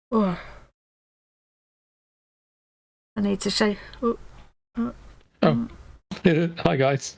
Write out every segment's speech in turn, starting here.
Oh, I need to show. Oh. Hi guys.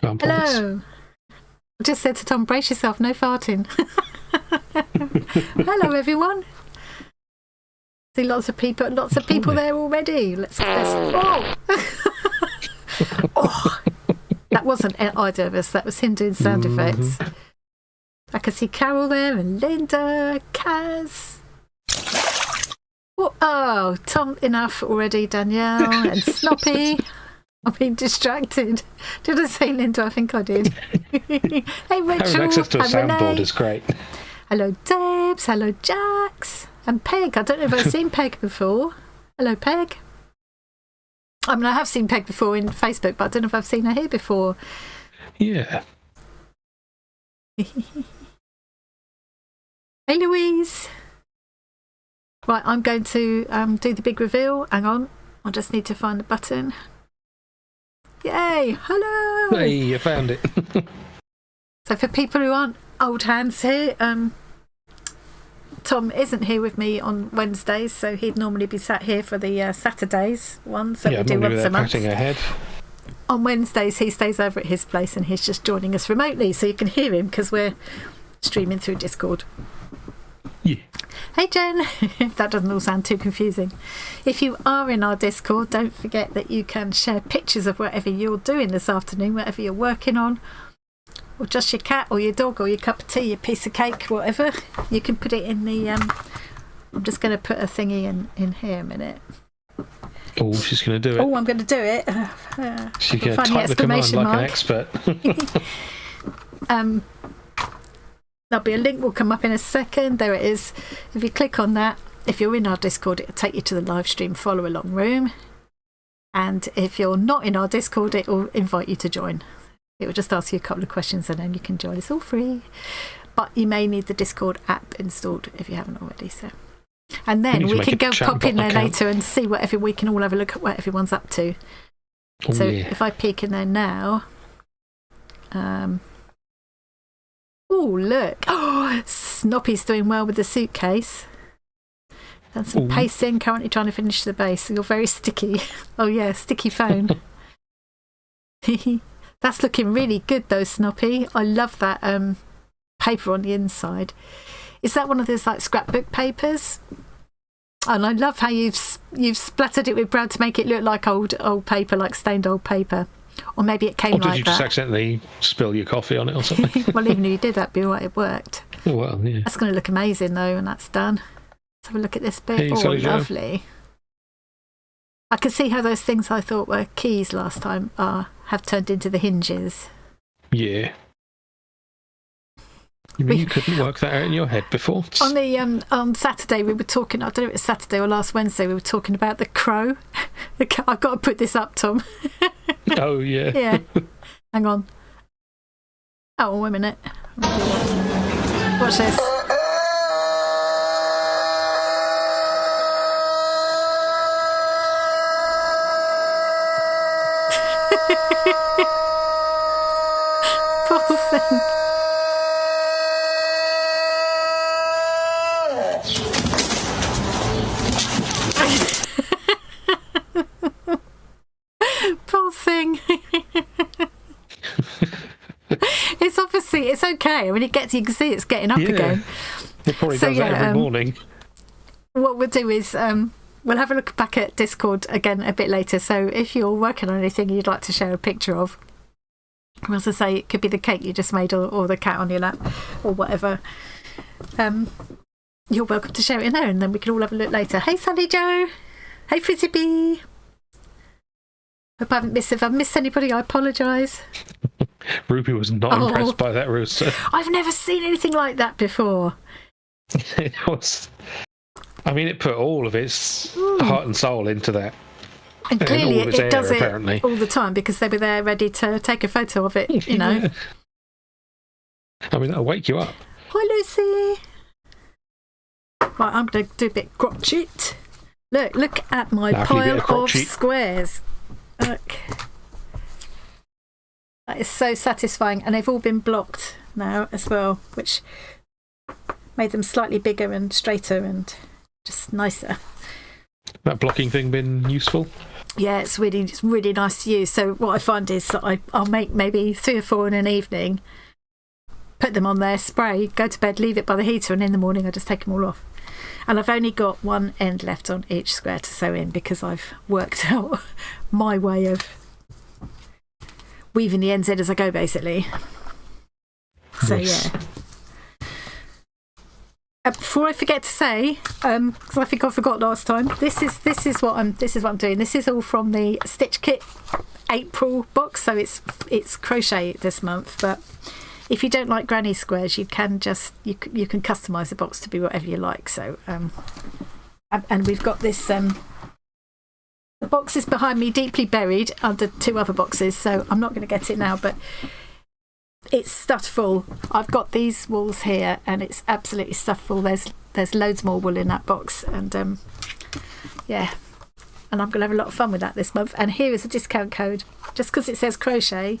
Hello. I just said to Tom, brace yourself, no farting. Hello, everyone. See lots of people there already. Let's oh. Oh, that wasn't either of us. That was him doing sound effects. I can see Carol there and Linda, Kaz. Oh, Tom, enough already, Danielle and Snoppy. I'm being distracted. Did I say Linda? I think I did. Hey, Rachel. Having access to a soundboard is great. Hello, Debs. Hello, Jax. And Peg. I don't know if I've seen Peg before. Hello, Peg. I mean, I have seen Peg before in Facebook, but I don't know if I've seen her here before. Yeah. Hey, Louise. Right, I'm going to do the big reveal. Hang on. I just need to find the button. Yay! Hello! Hey, you found it. So for people who aren't old hands here, Tom isn't here with me on Wednesdays, so he'd normally be sat here for the Saturdays ones that we do once a month. Patting her head. On Wednesdays, he stays over at his place and he's just joining us remotely, so you can hear him because we're streaming through Discord. Yeah. Hey Jen, if that doesn't all sound too confusing. If you are in our Discord, don't forget that you can share pictures of whatever you're doing this afternoon, whatever you're working on, or just your cat or your dog or your cup of tea, your piece of cake, whatever. You can put it in the I'm just going to put a thingy in here a minute. Oh, she's going to do it. Oh, I'm going to do it. She's going to type the command like an expert. There'll be a link will come up in a second. There it is. If you click on that, if you're in our Discord, it'll take you to the live stream follow along room. And if you're not in our Discord, it will invite you to join. It will just ask you a couple of questions and then you can join. It's all free. But you may need the Discord app installed if you haven't already. So, and then we can go pop in there later and see whatever we can all have a look at what everyone's up to. Oh, so yeah. if I peek in there now, oh, look. Oh, Snoppy's doing well with the suitcase. Done some pasting, currently trying to finish the base. You're very sticky. Oh, yeah, sticky phone. That's looking really good, though, Snoppy. I love that paper on the inside. Is that one of those, like, scrapbook papers? And I love how you've splattered it with brown to make it look like old paper, like stained old paper. Or maybe it came like that. Or did you just accidentally spill your coffee on it or something? Well, even if you did, that'd be all right. It worked. Oh, well, yeah. That's going to look amazing, though, when that's done. Let's have a look at this bit. Hey, oh, sorry, lovely. Joe. I can see how those things I thought were keys last time have turned into the hinges. Yeah. You mean you couldn't work that out in your head before? On the on Saturday we were talking, I don't know if it was Saturday or last Wednesday, we were talking about the crow. I've got to put this up, Tom. Oh, yeah. Yeah. Hang on. Oh, wait a minute. Watch this. Poor thing. it's okay. I mean, you can see it's getting up again. It probably does that every morning. What we'll do is we'll have a look back at Discord again a bit later. So if you're working on anything you'd like to share a picture of, as I say, it could be the cake you just made or the cat on your lap or whatever. You're welcome to share it in there, and then we can all have a look later. Hey, Sally Joe. Hey, Frizzy Bee. Hope I haven't missed. If I've missed anybody, I apologise. Ruby was not impressed by that rooster. I've never seen anything like that before. It was. I mean, it put all of its heart and soul into that. And clearly it does it apparently all the time because they were there ready to take a photo of it, you know. Yeah. I mean, that'll wake you up. Hi, Lucy. Right, I'm going to do a bit crochet. Look at my pile of squares. Look. That is so satisfying. And they've all been blocked now as well, which made them slightly bigger and straighter and just nicer. That blocking thing been useful? Yeah, it's really nice to use. So what I find is that I'll make maybe 3 or 4 in an evening, put them on there, spray, go to bed, leave it by the heater, and in the morning I just take them all off. And I've only got one end left on each square to sew in because I've worked out my way of weaving the ends in as I go, basically. So nice. Yeah. Before I forget to say, because I think I forgot last time, this is what I'm doing. This is all from the Stitch Kit April box, so it's crochet this month. But if you don't like granny squares, you can customise the box to be whatever you like. So and we've got this. The box is behind me, deeply buried under 2 other boxes, so I'm not going to get it now, but it's stuffed full. I've got these wools here and it's absolutely stuffed full. There's loads more wool in that box, and yeah, and I'm going to have a lot of fun with that this month. And here is a discount code. Just because it says crochet,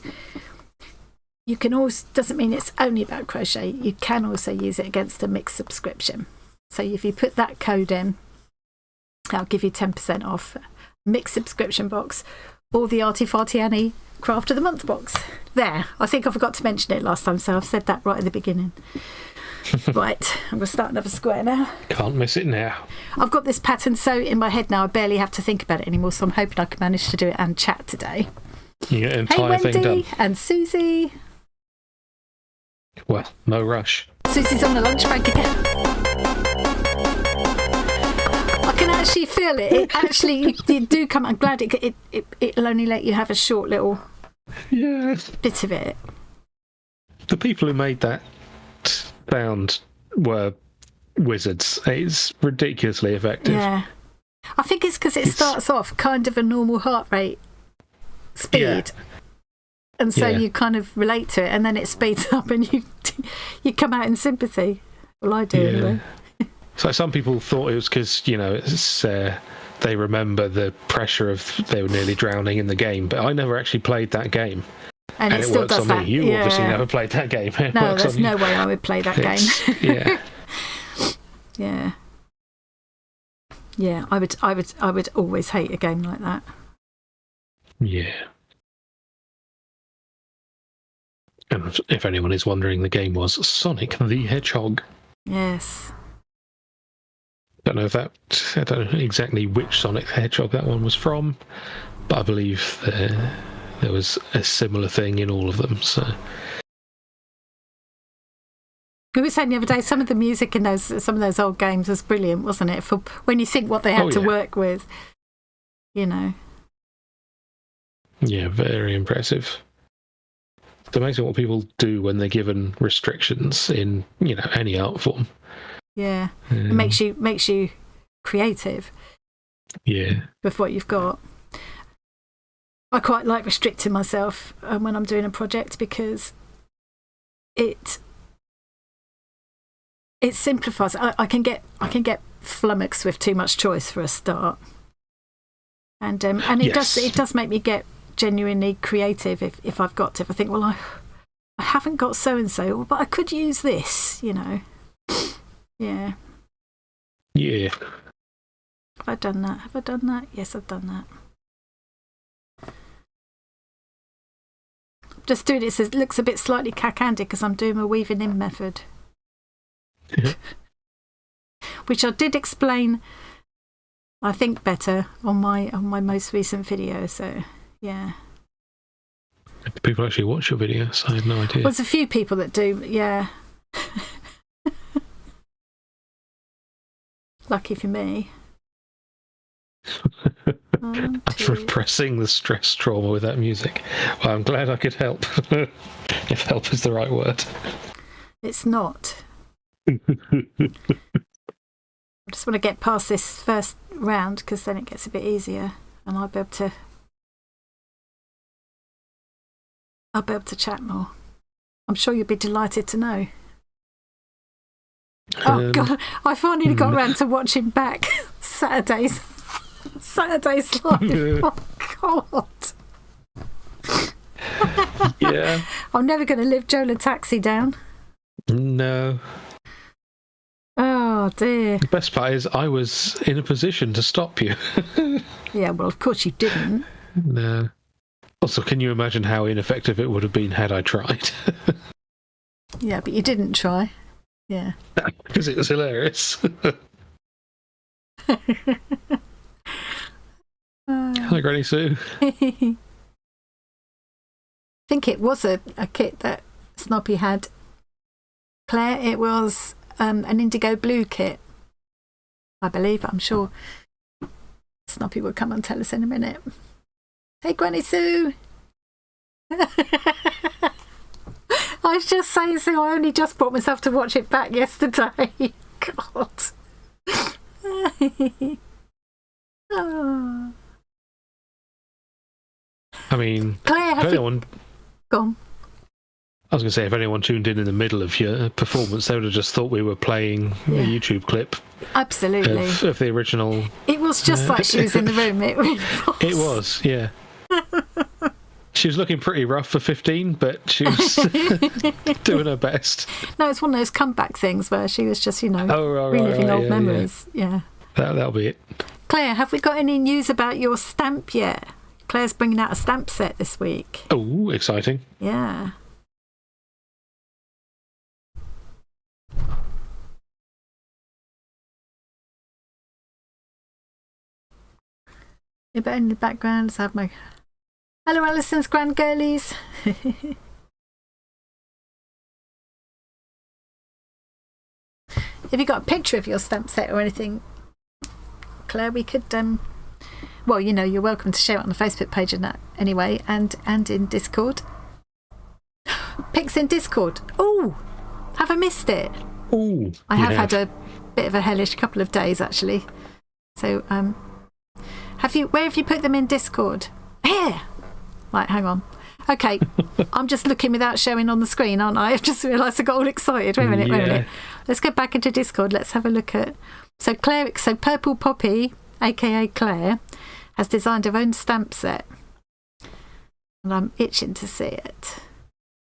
you can also, doesn't mean it's only about crochet. You can also use it against a mixed subscription. So if you put that code in, I'll give you 10% off mixed subscription box or the Arty Farty Annie Craft of the Month box. There, I think I forgot to mention it last time, so I've said that right at the beginning. Right, I'm going to start another square now. Can't miss it now. I've got this pattern so in my head now I barely have to think about it anymore, so I'm hoping I can manage to do it and chat today. You get an entire thing done. Hey Wendy and Susie. Well, no rush. Susie's on the lunch break again. I can actually feel it. It actually, you do come. I'm glad it'll only let you have a short little bit of it. The people who made that sound were wizards. It's ridiculously effective. Yeah, I think it's because it starts off kind of a normal heart rate speed, and so you kind of relate to it, and then it speeds up, and you come out in sympathy. Well, I do anyway. So some people thought it was because, it's, they remember the pressure of they were nearly drowning in the game, but I never actually played that game. And it still works does on that. me. You obviously never played that game. No, there's no way I would play that game. Yeah. Yeah, I would always hate a game like that. Yeah. And if anyone is wondering, the game was Sonic the Hedgehog. Yes. I don't know exactly which Sonic the Hedgehog that one was from, but I believe there was a similar thing in all of them. So we were saying the other day, some of the music in some of those old games was brilliant, wasn't it? For when you think what they had to work with, Yeah, very impressive. It's amazing what people do when they're given restrictions in any art form. Yeah, it makes you creative. Yeah, with what you've got. I quite like restricting myself when I'm doing a project because it simplifies. I can get flummoxed with too much choice for a start, and it does make me get genuinely creative if I've got to. If I think, well, I haven't got so and so, but I could use this, Yeah. Yeah. Have I done that? Yes, I've done that. just doing it so it looks a bit slightly cack-handed because I'm doing my weaving in method. Yeah. Which I did explain, I think, better on my most recent video. So, yeah. Do people actually watch your videos? I had no idea. Well, there's a few people that do, yeah. Lucky for me. That's repressing the stress trauma with that music. Well, I'm glad I could help. If help is the right word. It's not. I just want to get past this first round because then it gets a bit easier and I'll be able to chat more. I'm sure you'll be delighted to know. Oh God, I finally got around to watching back Saturday's live. Oh God. Yeah. I'm never going to live Jola Taxi down. No. Oh dear. The best part is I was in a position to stop you. Yeah, well, of course you didn't. No. Also, can you imagine how ineffective it would have been had I tried? Yeah, but you didn't try. Yeah. Because it was hilarious. Hi, Granny Sue. I think it was a kit that Snoppy had. Claire, it was an indigo blue kit, I believe. I'm sure Snoppy will come and tell us in a minute. Hey, Granny Sue. I was just saying, Sue, I only just brought myself to watch it back yesterday. God. Oh. I mean, Claire, if anyone... Go on. I was going to say, if anyone tuned in the middle of your performance, they would have just thought we were playing a YouTube clip. Absolutely. Of the original. It was just like she was in the room. It really was. It was, yeah. She was looking pretty rough for 15, but she was doing her best. No, it's one of those comeback things where she was just, reliving old memories. Yeah. That'll be it. Claire, have we got any news about your stamp yet? Claire's bringing out a stamp set this week. Oh, exciting. Yeah. Yeah, but in the background, let's have my... Hello, Alison's grand girlies. Have you got a picture of your stamp set or anything, Claire? We could, well, you're welcome to share it on the Facebook page and that anyway, and in Discord. Pics in Discord. Oh, have I missed it? Oh, I have had a bit of a hellish couple of days actually. So, where have you put them in Discord? Here. Right, hang on. Okay, I'm just looking without showing on the screen, aren't I? I've just realised I got all excited. Wait a minute. Let's go back into Discord. Let's have a look at... So Purple Poppy, aka Claire, has designed her own stamp set. And I'm itching to see it.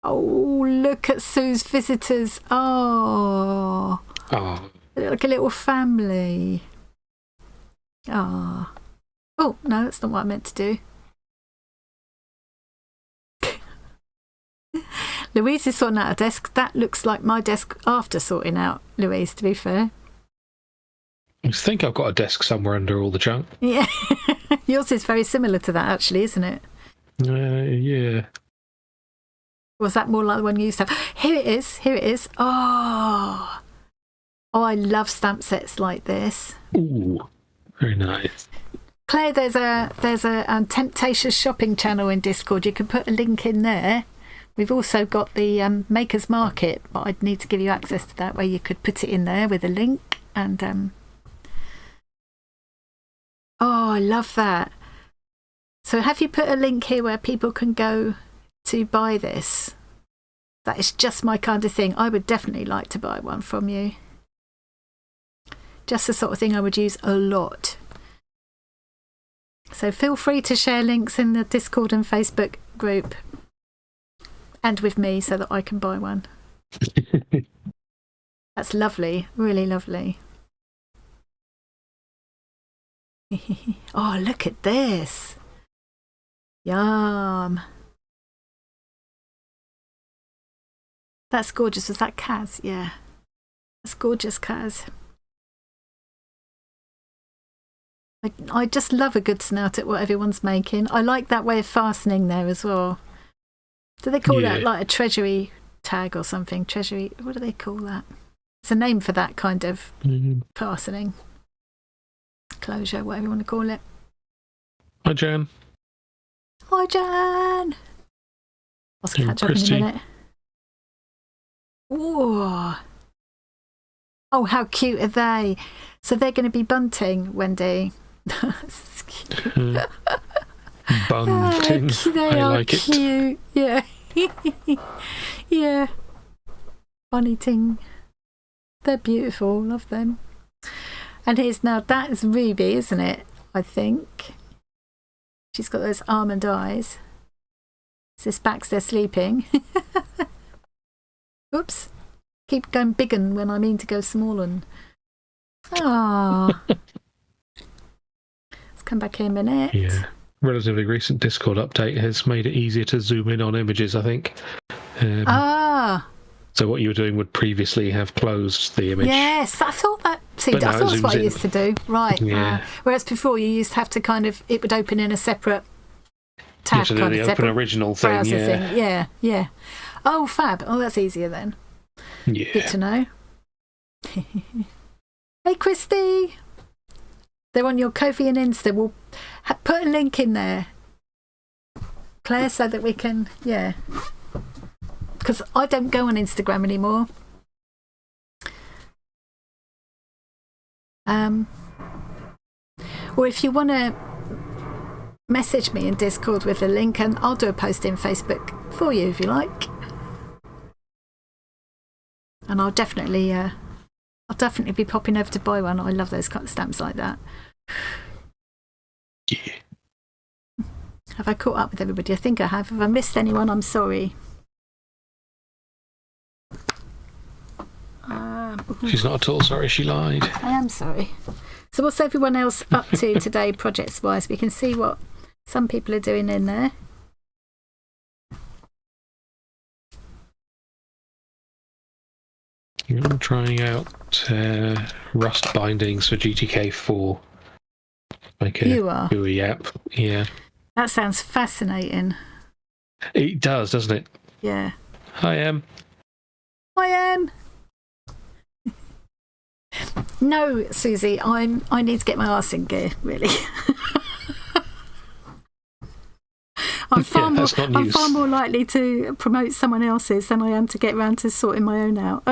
Oh, look at Sue's visitors. Oh. Like a little family. Oh. Oh, no, that's not what I meant to do. Louise is sorting out a desk. That looks like my desk after sorting out, Louise, to be fair. I think I've got a desk somewhere under all the junk. Yeah. Yours is very similar to that, actually, isn't it? Yeah. Was that more like the one you used to have? Here it is. Oh, I love stamp sets like this. Ooh, very nice. Claire, there's a Temptatious shopping channel in Discord. You can put a link in there. We've also got the Makers Market, but I'd need to give you access to that, where you could put it in there with a link. And oh, I love that. So have you put a link here where people can go to buy this? That is just my kind of thing. I would definitely like to buy one from you. Just the sort of thing I would use a lot. So feel free to share links in the Discord and Facebook group and with me so that I can buy one. That's lovely, really lovely. Oh, look at this. Yum. That's gorgeous. Was that Kaz? Yeah. That's gorgeous, Kaz. I just love a good snout at what everyone's making. I like that way of fastening there as well. Do they call that like a treasury tag or something? Treasury, what do they call that? It's a name for that kind of fastening. Closure, whatever you want to call it. Hi, Jan. Hi, Jan. I'll catch up in a minute. Whoa. Oh, how cute are they? So they're going to be bunting, Wendy. That's cute. Bunting. They I are like cute. it. Yeah. Yeah. Bunny ting. They're beautiful. Love them. And here's now, that is Ruby, isn't it? I think. She's got those almond eyes. This back's they're sleeping. Oops. Keep going big un when I mean to go small un. Ah. Let's come back here a minute. Yeah. Relatively recent Discord update has made it easier to zoom in on images, I think. So what you were doing would previously have closed the image. Yes, I thought that. See, I thought that's what I used to do. Right. Yeah. Whereas before you used to have to kind of, it would open in a separate tab, kind of separate open original thing. Yeah. Yeah. Oh, fab. Oh, that's easier then. Yeah. Good to know. Hey, Christy. They're on your Ko-fi and Insta. We'll put a link in there, Claire, so that we can, because I don't go on Instagram anymore. Or if you want to message me in Discord with a link, and I'll do a post in Facebook for you if you like. And I'll definitely be popping over to buy one. I love those kind of stamps like that. Yeah. Have I caught up with everybody? I think I have. If I missed anyone, I'm sorry. She's not at all sorry she lied. I am sorry. So what's everyone else up to today, projects-wise? We can see what some people are doing in there. I'm trying out rust bindings for GTK4. Like a GUI app. Yeah. That sounds fascinating. It does, doesn't it? Yeah. Hi, Em. Hi, Em. No, Susie, I need to get my arse in gear, really. I'm far more likely to promote someone else's than I am to get around to sorting my own out.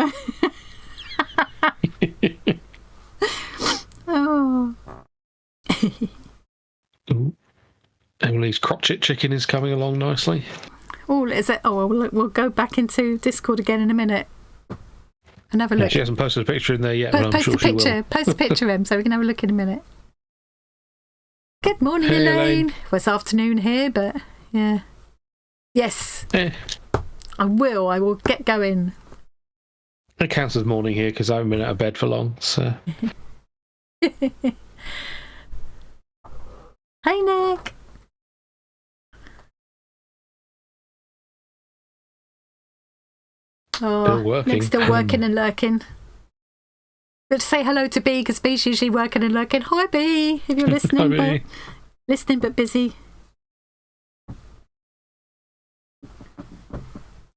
Oh. Emily's crochet chicken is coming along nicely. Oh, is it? Oh, well, we'll go back into Discord again in a minute and have a look. Yeah, she hasn't posted a picture in there yet, but I'm sure she will. Post a picture, Em, so we can have a look in a minute. Good morning, Elaine. Well, it's afternoon here, but yeah. Yes. I will get going. It counts as morning here because I haven't been out of bed for long, so. Hey, Nick. Still working. Nick's still working and lurking. Let's say hello to Bee, because Bee's usually working and lurking. Hi, Bee, if you're listening. Hi, Bee. Listening but busy.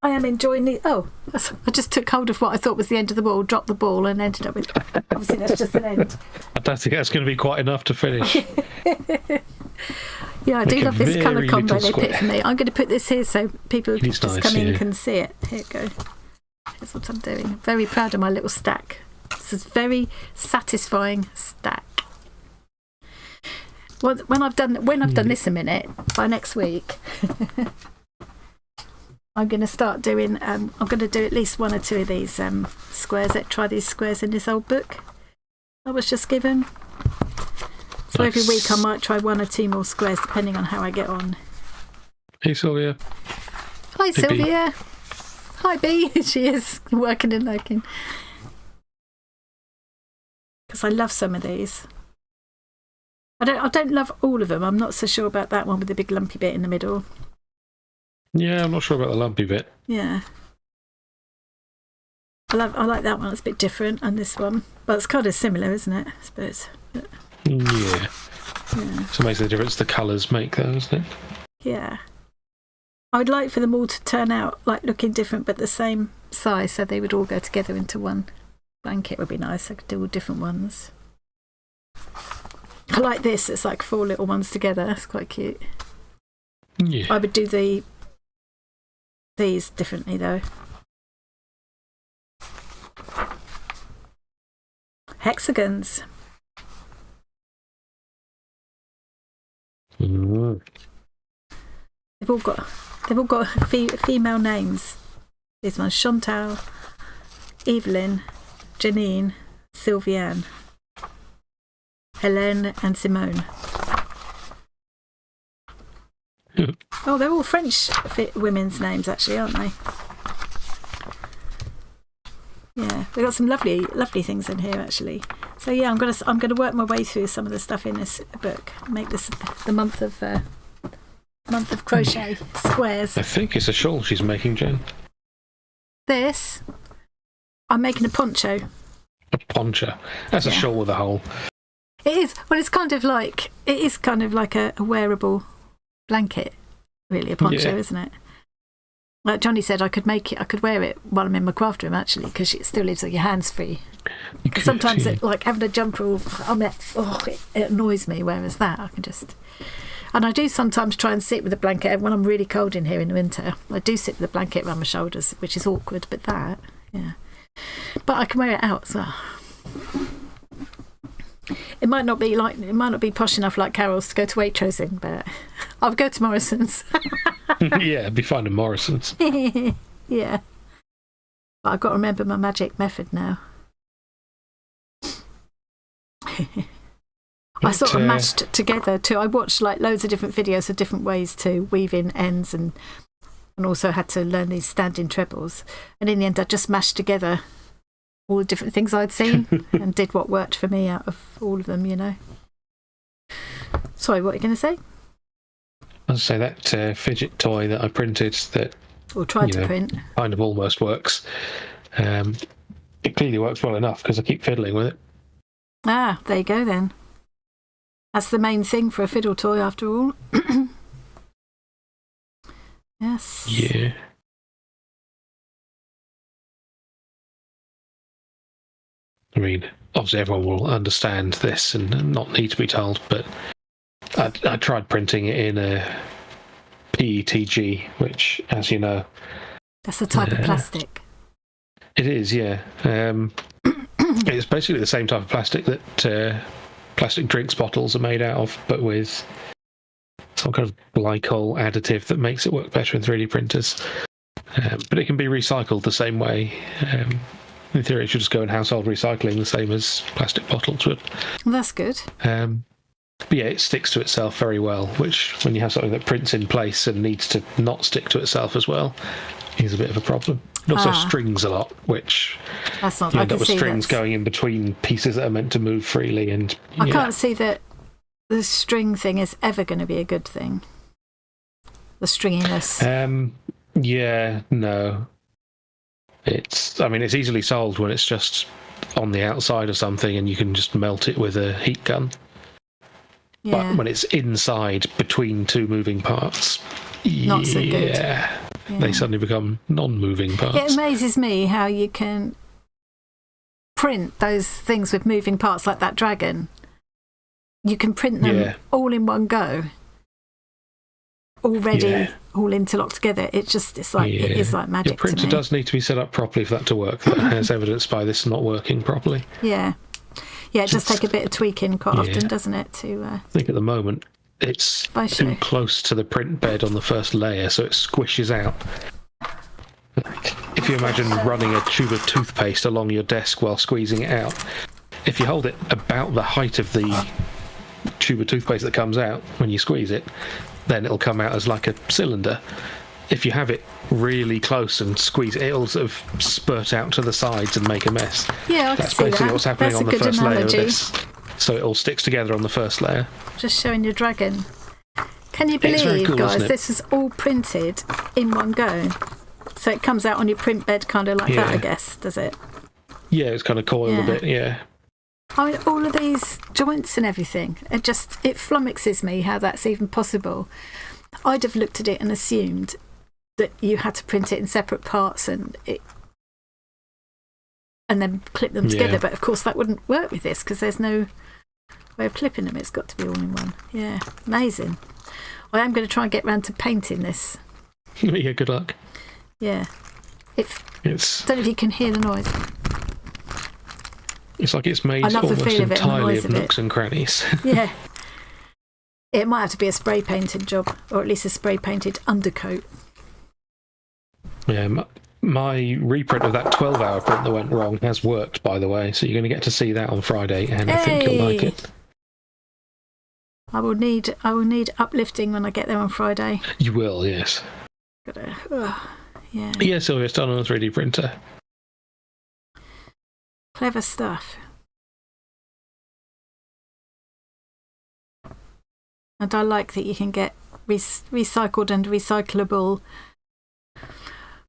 I am enjoying the... Oh, I just took hold of what I thought was the end of the ball, dropped the ball, and ended up with... Obviously, that's just an end. I don't think that's going to be quite enough to finish. Yeah, I do love this colour combo they picked for me. I'm going to put this here so people who just come in can see it. Here you go. Here's what I'm doing. Very proud of my little stack. This is very satisfying stack. Well, when I've done this a minute, by next week, I'm going to start doing. I'm going to do at least one or two of these squares. Try these squares in this old book I was just given. So every week I might try one or two more squares, depending on how I get on. Hey, Sylvia. Hi, Hey, Sylvia. Bee. Hi, Bee. She is working and lurking. Because I love some of these. I don't love all of them. I'm not so sure about that one with the big lumpy bit in the middle. Yeah, I'm not sure about the lumpy bit. Yeah. I like that one. It's a bit different, and this one, but it's kind of similar, isn't it? I suppose. Yeah. So it makes the difference the colours make, though, doesn't it? Yeah. I would like for them all to turn out like looking different, but the same size, so they would all go together into one blanket. Would be nice. I could do all different ones. I like this. It's like 4 little ones together. That's quite cute. Yeah. I would do these differently though. Hexagons. Mm. They've all got female names. These ones: Chantal, Evelyn, Janine, Sylviane, Helene, and Simone. Oh, they're all French women's names, actually, aren't they? Yeah, we've got some lovely things in here, actually. So yeah, I'm gonna work my way through some of the stuff in this book. Make this the month of crochet squares. I think it's a shawl she's making, Jen. This, I'm making a poncho. A poncho. That's a shawl with a hole. It is. Well, it's kind of like a wearable blanket, really, a poncho, isn't it? Like Johnny said, I could wear it while I'm in my craft room, actually, because it still leaves your hands free. Sometimes like having a jumper, it annoys me, whereas that I can just... And I do sometimes try and sit with a blanket when I'm really cold in here in the winter. I do sit with a blanket around my shoulders, which is awkward, but but I can wear it out as well. It might not be posh enough like Carol's to go to Waitrosing, but I'll go to Morrison's. Yeah, it'd be fine in Morrison's. Yeah. But I've got to remember my magic method now. I sort of mashed together too. I watched like loads of different videos of different ways to weave in ends and also had to learn these standing trebles. And in the end, I just mashed together all the different things I'd seen and did what worked for me out of all of them, you know. Sorry, what are you going to say? I was going to say that fidget toy that I printed that... Or tried to print. Kind of almost works. It clearly works well enough because I keep fiddling with it. Ah, there you go then. That's the main thing for a fiddle toy after all. Yes. Yeah. I mean, obviously everyone will understand this and not need to be told, but I tried printing it in a PETG, which, as you know... That's a type of plastic. It is, yeah. It's basically the same type of plastic that plastic drinks bottles are made out of, but with some kind of glycol additive that makes it work better in 3D printers. But it can be recycled the same way. In theory, it should just go in household recycling the same as plastic bottles would. Well, that's good. But yeah, it sticks to itself very well, which when you have something that prints in place and needs to not stick to itself as well is a bit of a problem. It also strings a lot, which that's not, you end up with strings going in between pieces that are meant to move freely. And I can't see that the string thing is ever going to be a good thing. The stringiness. Yeah, no. It's easily solved when it's just on the outside of something and you can just melt it with a heat gun. Yeah. But when it's inside between two moving parts, not so good. Yeah, they suddenly become non-moving parts. It amazes me how you can print those things with moving parts like that dragon. You can print them all in one go, already all interlocked together. It is like magic. Your printer to me. does need to be set up properly for that to work. That has evidenced by this not working properly. Yeah, it does take a bit of tweaking quite often, doesn't it? I think at the moment it's too close to the print bed on the first layer, so it squishes out. If you imagine running a tube of toothpaste along your desk while squeezing it out, if you hold it about the height of the tube of toothpaste that comes out when you squeeze it, then it'll come out as like a cylinder. If you have it really close and squeeze it, it'll sort of spurt out to the sides and make a mess. Yeah, that's basically what's happening on the first layer of this. so it all sticks together on the first layer. Just showing your dragon. Can you believe, cool, guys, this is all printed in one go? So it comes out on your print bed kind of like that, Yeah. I guess, does it? Yeah, it's kind of coiled a bit, yeah. I mean, all of these joints and everything, it flummoxes me how that's even possible. I'd have looked at it and assumed that you had to print it in separate parts and then clip them together. But of course that wouldn't work with this because there's no way of clipping them. It's got to be all in one. Yeah, amazing. I am going to try and get round to painting this. Yeah, good luck. Yeah. I It's don't know if you can hear the noise. It's like it's made I love the almost feel of it and the entirely noise of of it. nooks and crannies. Yeah. It might have to be a spray painted job, or at least a spray painted undercoat. Yeah, my reprint of that 12-hour print that went wrong has worked, by the way, so you're going to get to see that on Friday, and I think you'll like it. I will need uplifting when I get there on Friday. You will, yes. Yeah. Yeah, Sylvia, it's done on a 3D printer. Clever stuff. And I like that you can get recycled and recyclable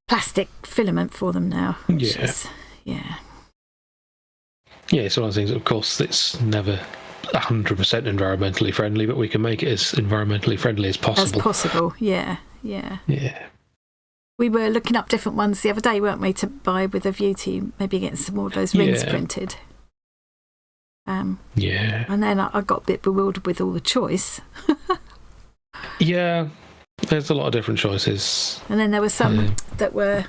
plastic filament for them now. Yeah. Yeah. Yeah, it's one of the things, of course, it's never 100% environmentally friendly, but we can make it as environmentally friendly as possible. As possible, yeah. Yeah. We were looking up different ones the other day, weren't we, to buy with a view to maybe getting some more of those rings printed. Yeah. And then I got a bit bewildered with all the choice. Yeah, there's a lot of different choices. And then there were some that were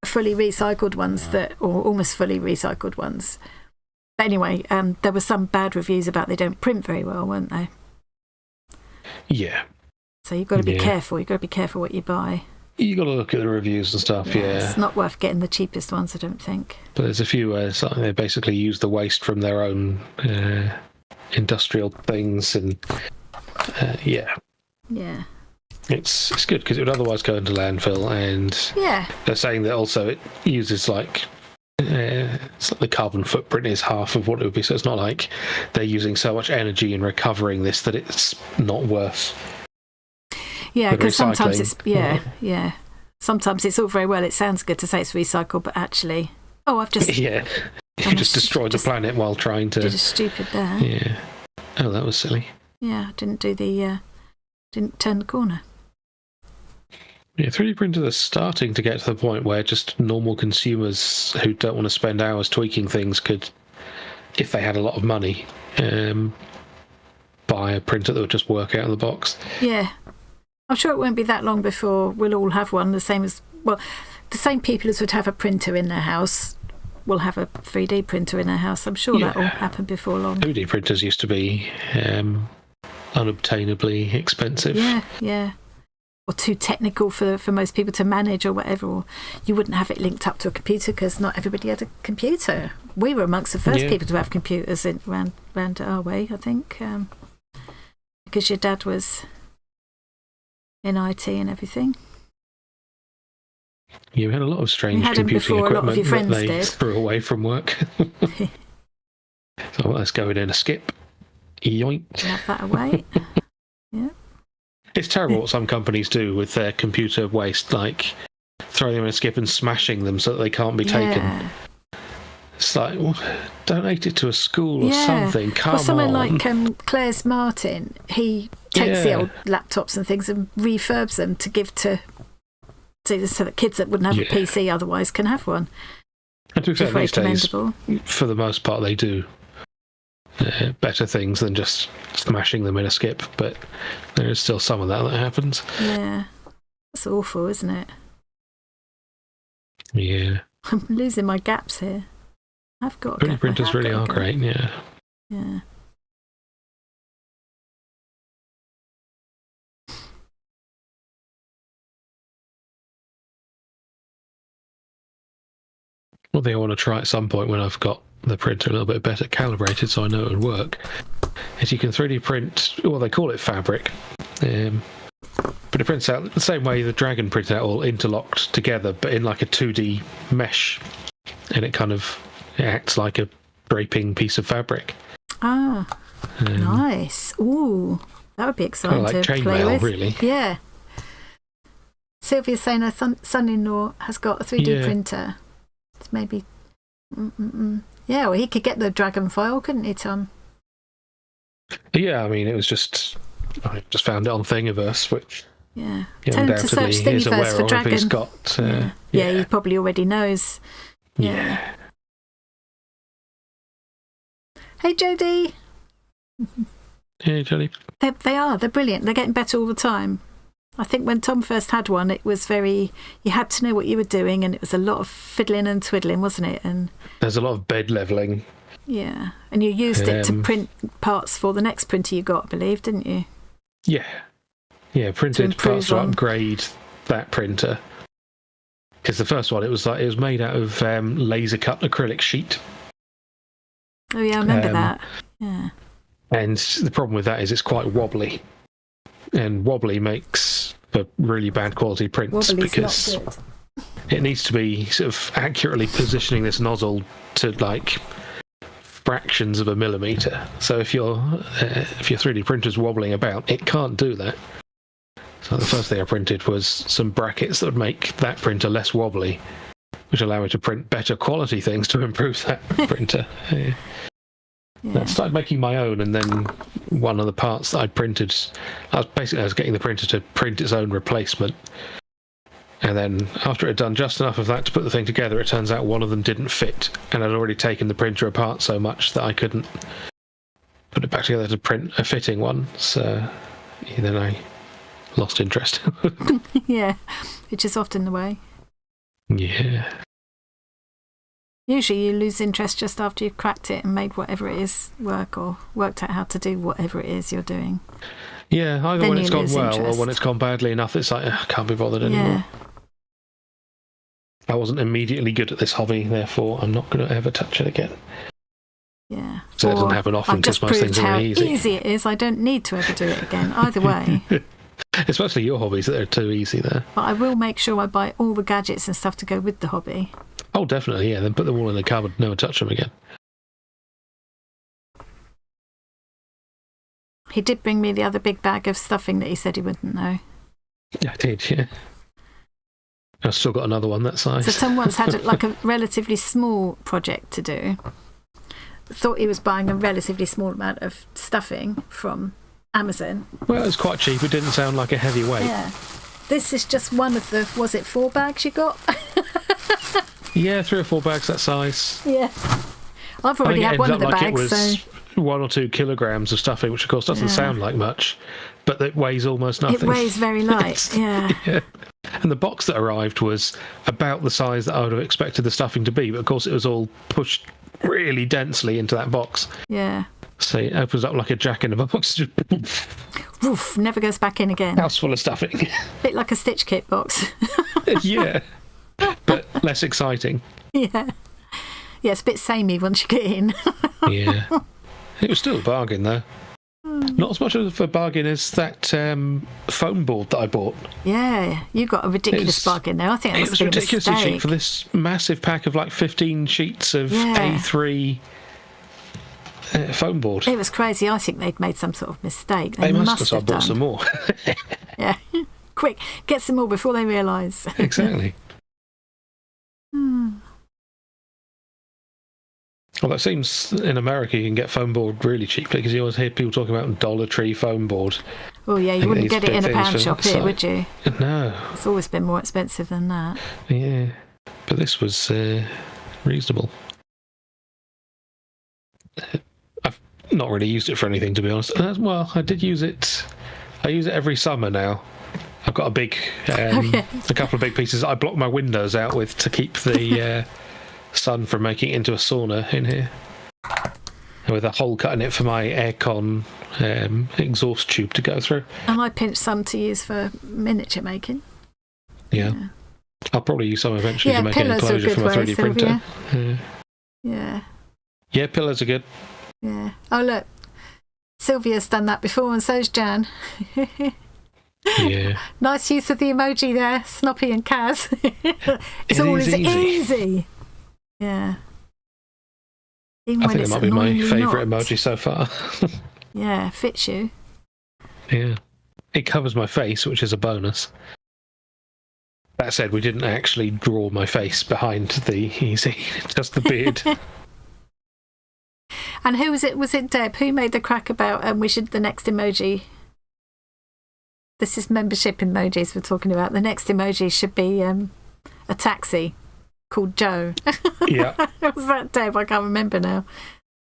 fully recycled ones or almost fully recycled ones. But anyway, there were some bad reviews about they don't print very well, weren't they? Yeah. So you've got to be careful. You've got to be careful what you buy. You got to look at the reviews and stuff. Yeah, it's not worth getting the cheapest ones, I don't think. But there's a few where they basically use the waste from their own industrial things, and yeah, it's good because it would otherwise go into landfill, and they're saying that also it uses it's like the carbon footprint is half of what it would be, so it's not like they're using so much energy in recovering this that it's not worth. Yeah, because sometimes it's sometimes it's all very well. It sounds good to say it's recycled, but actually, I've just you just destroyed the planet while trying to. Did a stupid there. Yeah. Oh, that was silly. Yeah, I didn't do didn't turn the corner. Yeah, 3D printers are starting to get to the point where just normal consumers who don't want to spend hours tweaking things could, if they had a lot of money, buy a printer that would just work out of the box. Yeah. I'm sure it won't be that long before we'll all have one, the same people as would have a printer in their house will have a 3D printer in their house. I'm sure that will happen before long. 3D printers used to be unobtainably expensive. Yeah. Or too technical for most people to manage or whatever, or you wouldn't have it linked up to a computer because not everybody had a computer. We were amongst the first people to have computers around our way, I think, because your dad was in IT and everything. You had a lot of strange computing equipment that they threw away from work. So let's go in a skip. Yoink. Have that away. Yeah. It's terrible what some companies do with their computer waste, like throwing them in a skip and smashing them so that they can't be taken. It's like, donate it to a school or something. Come on. Someone like Claire's Martin, he takes the old laptops and things and refurbs them to give so that kids that wouldn't have a PC otherwise can have one. And to be fair, these days, for the most part, they do better things than just smashing them in a skip, but there is still some of that happens. Yeah. That's awful, isn't it? Yeah. I'm losing my gaps here. I've got 3D printers really are great, yeah. Yeah. One thing I want to try at some point when I've got the printer a little bit better calibrated so I know it would work is you can 3D print, they call it fabric, but it prints out the same way the Dragon prints out, all interlocked together, but in like a 2D mesh, and it kind of acts like a draping piece of fabric. Nice. Ooh, that would be exciting like to play chainmail, with. really. Yeah. Sylvia's saying her son-in-law has got a 3D printer. It's maybe... Yeah, well, he could get the dragon file, couldn't he, Tom? Yeah, I mean, it was just... I just found it on Thingiverse, which... Yeah. Tell him to search is Thingiverse for aware dragon. He's got, yeah, he probably already knows. Yeah. Hey, Jodie. Hey, Jodie. They're brilliant. They're getting better all the time. I think when Tom first had one, it was you had to know what you were doing, and it was a lot of fiddling and twiddling, wasn't it? And there's a lot of bed levelling. Yeah, and you used it to print parts for the next printer you got, I believe, didn't you? Yeah. Yeah, printed parts to upgrade that printer. Because the first one, it was made out of laser cut acrylic sheet. Oh yeah, I remember that. Yeah. And the problem with that is it's quite wobbly. And wobbly makes for really bad quality prints. Wobbly's because not good. It needs to be sort of accurately positioning this nozzle to like fractions of a millimetre. So if your 3D printer's wobbling about, it can't do that. So the first thing I printed was some brackets that would make that printer less wobbly, which allow me to print better quality things to improve that printer. Yeah. I started making my own, and then one of the parts that I'd printed, I was getting the printer to print its own replacement. And then after it had done just enough of that to put the thing together, it turns out one of them didn't fit, and I'd already taken the printer apart so much that I couldn't put it back together to print a fitting one. So then I lost interest. Yeah, which is often the way. Yeah. Usually you lose interest just after you've cracked it and made whatever it is work, or worked out how to do whatever it is you're doing. Yeah, either then when it's gone well interest. or when it's gone badly enough, it's like, I can't be bothered anymore. Yeah. I wasn't immediately good at this hobby, therefore I'm not going to ever touch it again. Yeah. So it doesn't happen often because most things are really easy. How easy it is. I don't need to ever do it again. Either way. It's mostly your hobbies that are too easy there. But I will make sure I buy all the gadgets and stuff to go with the hobby. Oh, definitely, yeah. Then put them all in the cupboard, never touch them again. He did bring me the other big bag of stuffing that he said he wouldn't know. Yeah, I did, yeah. I've still got another one that size. So Tom once had like a relatively small project to do. Thought he was buying a relatively small amount of stuffing from Amazon. Well, it was quite cheap. It didn't sound like a heavy weight. Yeah. This is just one of the, was it 4 bags you got? Yeah, 3 or 4 bags that size. Yeah. I've already had one of the bags. It was 1 or 2 kilograms of stuffing, which of course doesn't sound like much, but it weighs almost nothing. It weighs very light, yeah. And the box that arrived was about the size that I would have expected the stuffing to be, but of course it was all pushed really densely into that box. Yeah. So it opens up like a jack in the box. Woof, never goes back in again. House full of stuffing. Bit like a Stitch Kit box. Yeah, but less exciting. Yeah. Yeah, it's a bit samey once you get in. Yeah. It was still a bargain, though. Not as much of a bargain as that foam board that I bought. Yeah, you got a ridiculous bargain there. I think that must be a mistake. It was ridiculously cheap for this massive pack of like 15 sheets of A3 foam board. It was crazy. I think they'd made some sort of mistake. They must have bought some more. Yeah. Quick, get some more before they realise. Exactly. Well, it seems in America you can get foam board really cheaply, because you always hear people talking about Dollar Tree foam board. Oh yeah, you wouldn't get it in a pound shop here, would you? No. It's always been more expensive than that. Yeah, but this was reasonable. I've not really used it for anything, to be honest. Well, I did use it. I use it every summer now. I've got a big, a couple of big pieces I block my windows out with to keep the sun from making it into a sauna in here, and with a hole cut in it for my aircon exhaust tube to go through. And I pinched some to use for miniature making. Yeah. I'll probably use some eventually to make an enclosure for my 3D printer. Yeah, pillars are good. Yeah. Oh look, Sylvia's done that before, and so's Jan. Yeah. Nice use of the emoji there, Snoppy and Kaz. It's always easy. Yeah. Even I think it might be my favourite emoji so far. Yeah, fits you. Yeah. It covers my face, which is a bonus. That said, we didn't actually draw my face behind the easy, just the beard. And who was it? Was it Deb who made the crack about we should the next emoji? This is membership emojis we're talking about. The next emoji should be a taxi called Joe. Yeah. Was that Deb? I can't remember now.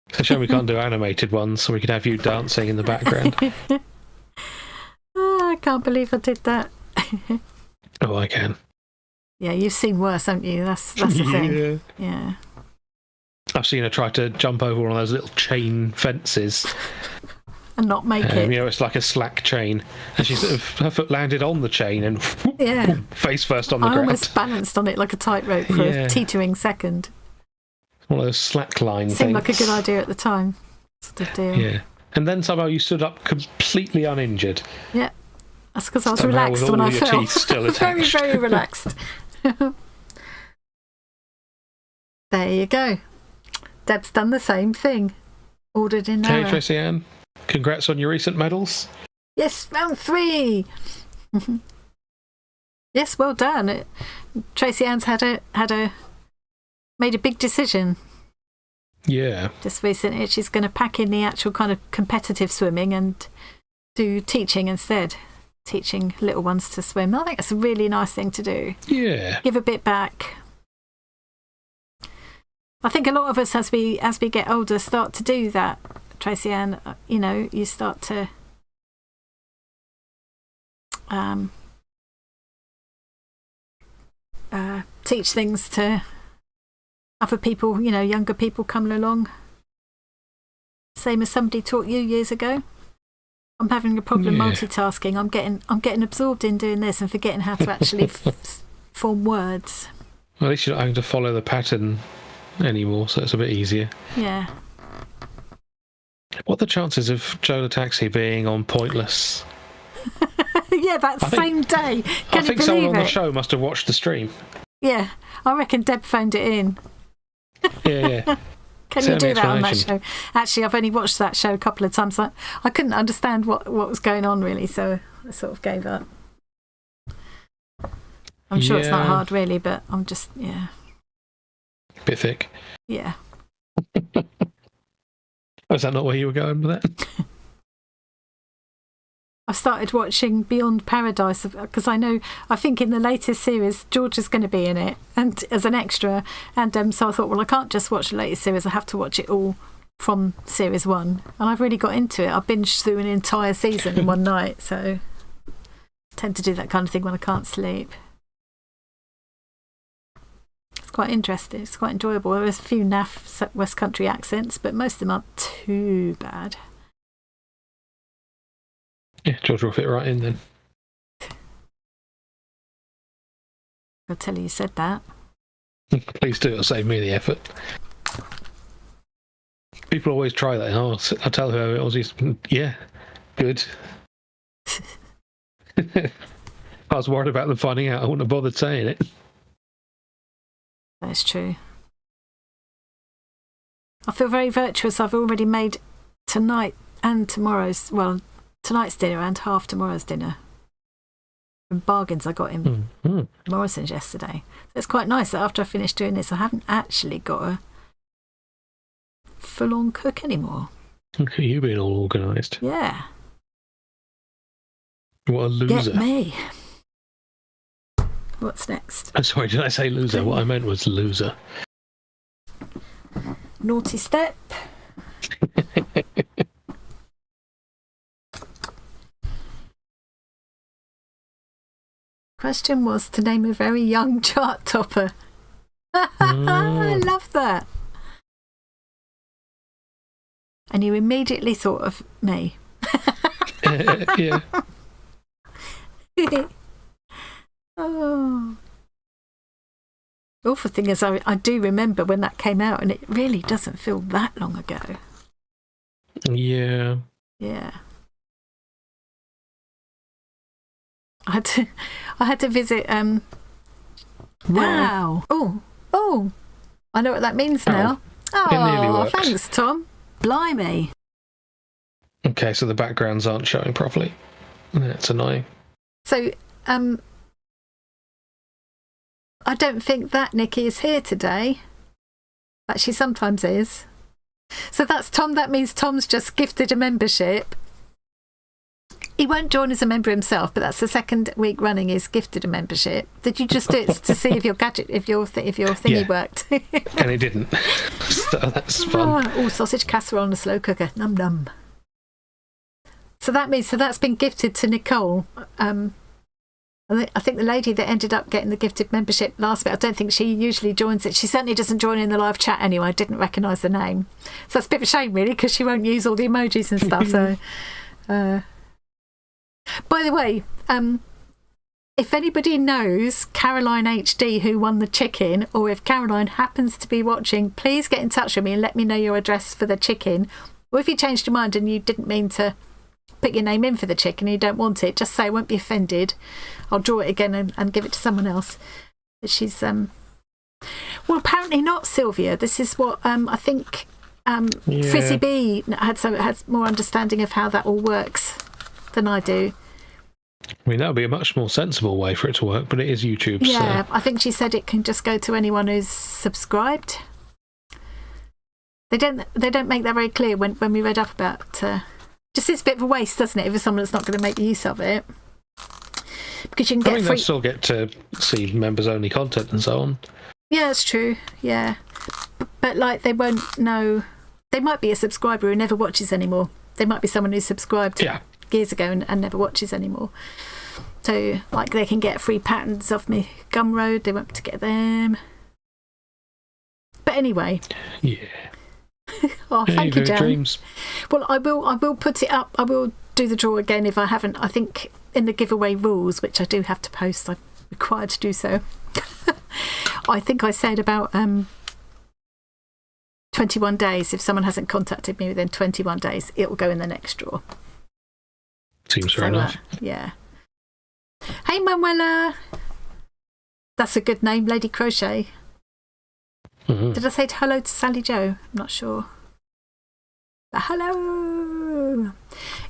It's a shame we can't do animated ones, so we could have you dancing in the background. Oh, I can't believe I did that. Oh, I can. Yeah, you've seen worse, haven't you? That's the thing. Yeah. I've seen her try to jump over one of those little chain fences. And not make it. You know, it's like a slack chain. And she sort of, her foot landed on the chain and boom, face first on the ground. I almost balanced on it like a tightrope for a teetering second. One of those slack line things. Seemed like a good idea at the time. Sort of deal. Yeah. And then somehow you stood up completely uninjured. Yeah. That's because I was relaxed when I fell. Teeth still attached. Very, very relaxed. There you go. Deb's done the same thing. Ordered in Hey, error. Tracy Ann, congrats on your recent medals. Yes, round 3. Yes, well done. Tracy Ann's made a big decision. Yeah. Just recently, she's going to pack in the actual kind of competitive swimming and do teaching instead. Teaching little ones to swim. I think that's a really nice thing to do. Yeah. Give a bit back. I think a lot of us, as we get older, start to do that. Tracy Ann, you know, you start to teach things to other people, you know, younger people coming along. Same as somebody taught you years ago. I'm having a problem multitasking. I'm getting absorbed in doing this and forgetting how to actually form words. Well, at least you're not having to follow the pattern anymore, so it's a bit easier. Yeah. What are the chances of Joe the Taxi being on Pointless? Yeah, that same day. I think someone on the show must have watched the stream. Yeah, I reckon Deb phoned it in. Yeah. Can you do that on that show? Actually, I've only watched that show a couple of times. I couldn't understand what was going on, really, so I sort of gave up. I'm sure it's not hard, really, but I'm just, Bit thick. Yeah. Is that not where you were going with that? I've started watching Beyond Paradise because I think in the latest series George is going to be in it and as an extra, and so I thought, well, I can't just watch the latest series, I have to watch it all from series 1, and I've really got into it. I binged through an entire season in one night, so I tend to do that kind of thing when I can't sleep. It's quite interesting, it's quite enjoyable. There's a few naff West Country accents, but most of them aren't too bad. Yeah, George will fit right in then. I'll tell you said that. Please do, it'll save me the effort. People always try that. Oh, I'll tell whoever it was. Yeah, good. If I was worried about them finding out, I wouldn't have bothered saying it. That's true. I feel very virtuous. I've already made tonight and tomorrow's, tonight's dinner and half tomorrow's dinner from bargains I got in Morrison's yesterday. So it's quite nice that after I finish doing this, I haven't actually got a full-on cook anymore. Look at you being all organised. Yeah. What a loser. Get me. What's next? I'm sorry, did I say loser? What I meant was loser. Naughty step. Question was to name a very young chart topper. I love that. And you immediately thought of me. Yeah. Oh. The awful thing is I do remember when that came out, and it really doesn't feel that long ago. Yeah. Yeah. I had to visit wow. Oh. I know what that means now. Oh, thanks, Tom. Blimey. Okay, so the backgrounds aren't showing properly. That's annoying. So I don't think that Nikki is here today, but she sometimes is. So that's Tom. That means Tom's just gifted a membership. He won't join as a member himself, but that's the second week running he's gifted a membership. Did you just do it to see if your gadget, if your thingy worked? And it didn't. So that's fun. Oh, sausage casserole and a slow cooker. Num num. So that means that's been gifted to Nicole. I think the lady that ended up getting the gifted membership last bit, I don't think she usually joins it. She certainly doesn't join in the live chat anyway. I didn't recognise the name. So it's a bit of a shame, really, because she won't use all the emojis and stuff. So, by the way, if anybody knows Caroline HD who won the chicken, or if Caroline happens to be watching, please get in touch with me and let me know your address for the chicken. Or if you changed your mind and you didn't mean to put your name in for the chicken and you don't want it, just say I won't be offended. I'll draw it again and give it to someone else. But she's well, apparently not, Sylvia. This is what I think FrizzyBee has more understanding of how that all works than I do. I mean, that would be a much more sensible way for it to work, but it is YouTube. Yeah, so. I think she said it can just go to anyone who's subscribed. They don't make that very clear when we read up about. Just it's a bit of a waste, doesn't it, if it's someone that's not going to make use of it? Because you can get they'll still get to see members only content and so on. Yeah, that's true. Yeah, but like they won't know. They might be a subscriber who never watches anymore. They might be someone who subscribed years ago and never watches anymore. So like they can get free patterns off me Gumroad. They won't be able to get them. But anyway. Yeah. Oh, thank you, Jan. Dreams. Well, I will put it up. I will do the draw again if I haven't. I think in the giveaway rules, which I do have to post, I'm required to do so. I think I said about 21 days. If someone hasn't contacted me within 21 days, it will go in the next draw. Seems fair enough. Yeah. Hey, Manuela. That's a good name, Lady Crochet. Mm-hmm. Did I say hello to Sally Joe? I'm not sure. But hello.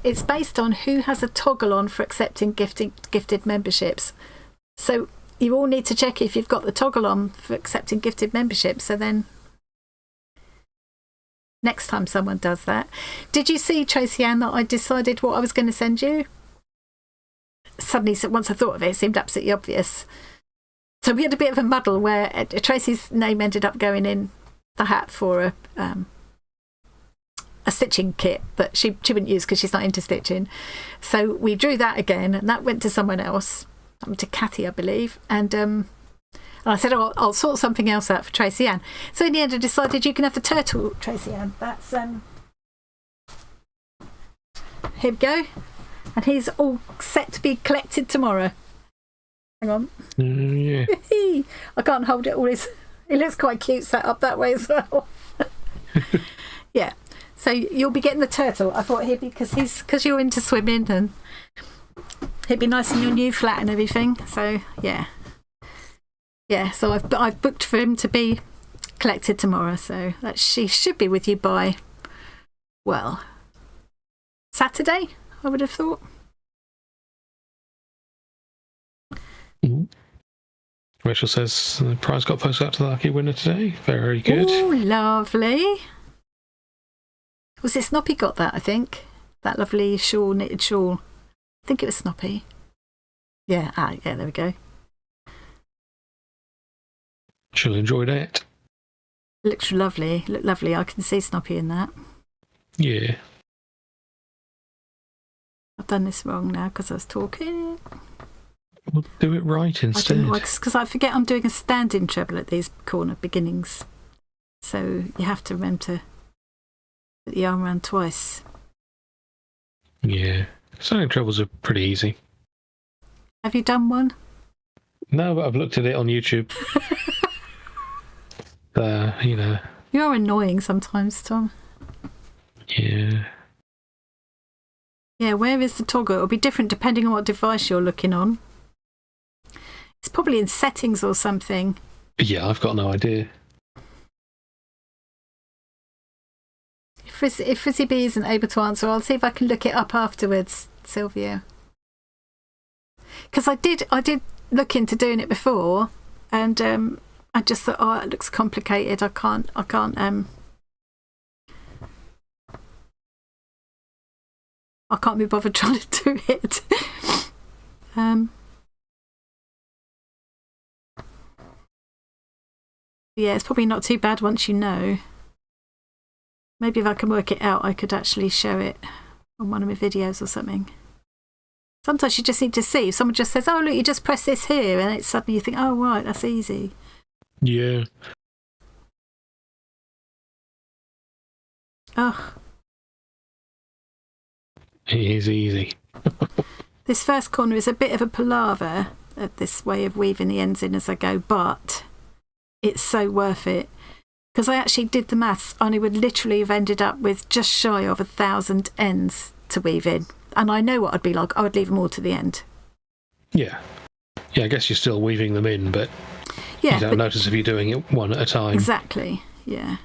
It's based on who has a toggle on for accepting gifted memberships. So you all need to check if you've got the toggle on for accepting gifted memberships. So then next time someone does that. Did you see, Tracy Ann, that I decided what I was going to send you? Suddenly, once I thought of it, it seemed absolutely obvious. So we had a bit of a muddle where Tracy's name ended up going in the hat for a stitching kit that she wouldn't use because she's not into stitching. So we drew that again, and that went to someone else, to Kathy, I believe. And I said, oh, I'll sort something else out for Tracy Ann. So in the end, I decided you can have the turtle, Tracy Ann. That's here we go, and he's all set to be collected tomorrow. Hang on. Yeah. I can't hold it all. It looks quite cute set up that way as well. Yeah. So you'll be getting the turtle. I thought he'd be, because you're into swimming, and he'd be nice in your new flat and everything. So yeah. Yeah. So I've booked for him to be collected tomorrow. So she should be with you by, well, Saturday, I would have thought. Mm-hmm. Rachel says the prize got posted out to the lucky winner today. Very good. Oh, lovely. Was it Snoppy got that, I think? That lovely shawl, knitted shawl. I think it was Snoppy. Yeah, yeah, there we go. She'll enjoy that. It looks lovely. Look lovely. I can see Snoppy in that. Yeah. I've done this wrong now because I was talking. We'll do it right instead. Because I forget I'm doing a stand-in treble at these corner beginnings. So you have to remember to put the arm around twice. Yeah. Standing trebles are pretty easy. Have you done one? No, but I've looked at it on YouTube. You know. You're annoying sometimes, Tom. Yeah. Yeah, where is the toggle? It'll be different depending on what device you're looking on. It's probably in settings or something. Yeah, I've got no idea. If FrizzyBee isn't able to answer, I'll see if I can look it up afterwards, Sylvia. Because I did look into doing it before, And I just thought, oh, it looks complicated. I can't be bothered trying to do it. Yeah, it's probably not too bad once you know. Maybe if I can work it out, I could actually show it on one of my videos or something. Sometimes you just need to see. If someone just says, oh, look, you just press this here, and it's suddenly you think, oh, right, that's easy. Yeah. Oh. It is easy. This first corner is a bit of a palaver at this way of weaving the ends in as I go, but it's so worth it. Because I actually did the maths, and I would literally have ended up with just shy of 1,000 ends to weave in. And I know what I'd be like. I would leave them all to the end. Yeah. Yeah, I guess you're still weaving them in, but yeah, you don't notice if you're doing it one at a time. Exactly, yeah.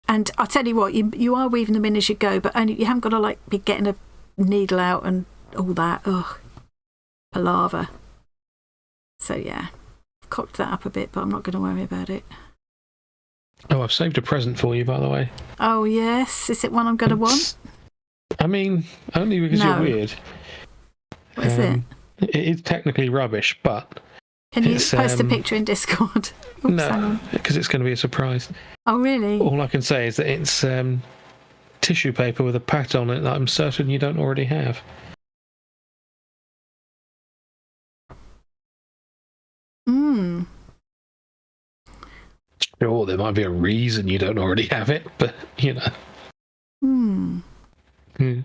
And I'll tell you what, you are weaving them in as you go, but only you haven't got to like be getting a needle out and all that. Ugh, palaver. So yeah, I've cocked that up a bit, but I'm not going to worry about it. Oh, I've saved a present for you, by the way. Oh yes, is it one I'm going to want? I mean, only because you're weird. What is it? It is technically rubbish, but... Can you post a picture in Discord? Oops, no, because it's going to be a surprise. Oh, really? All I can say is that it's tissue paper with a pat on it that I'm certain you don't already have. Sure, there might be a reason you don't already have it, but, you know. Yeah,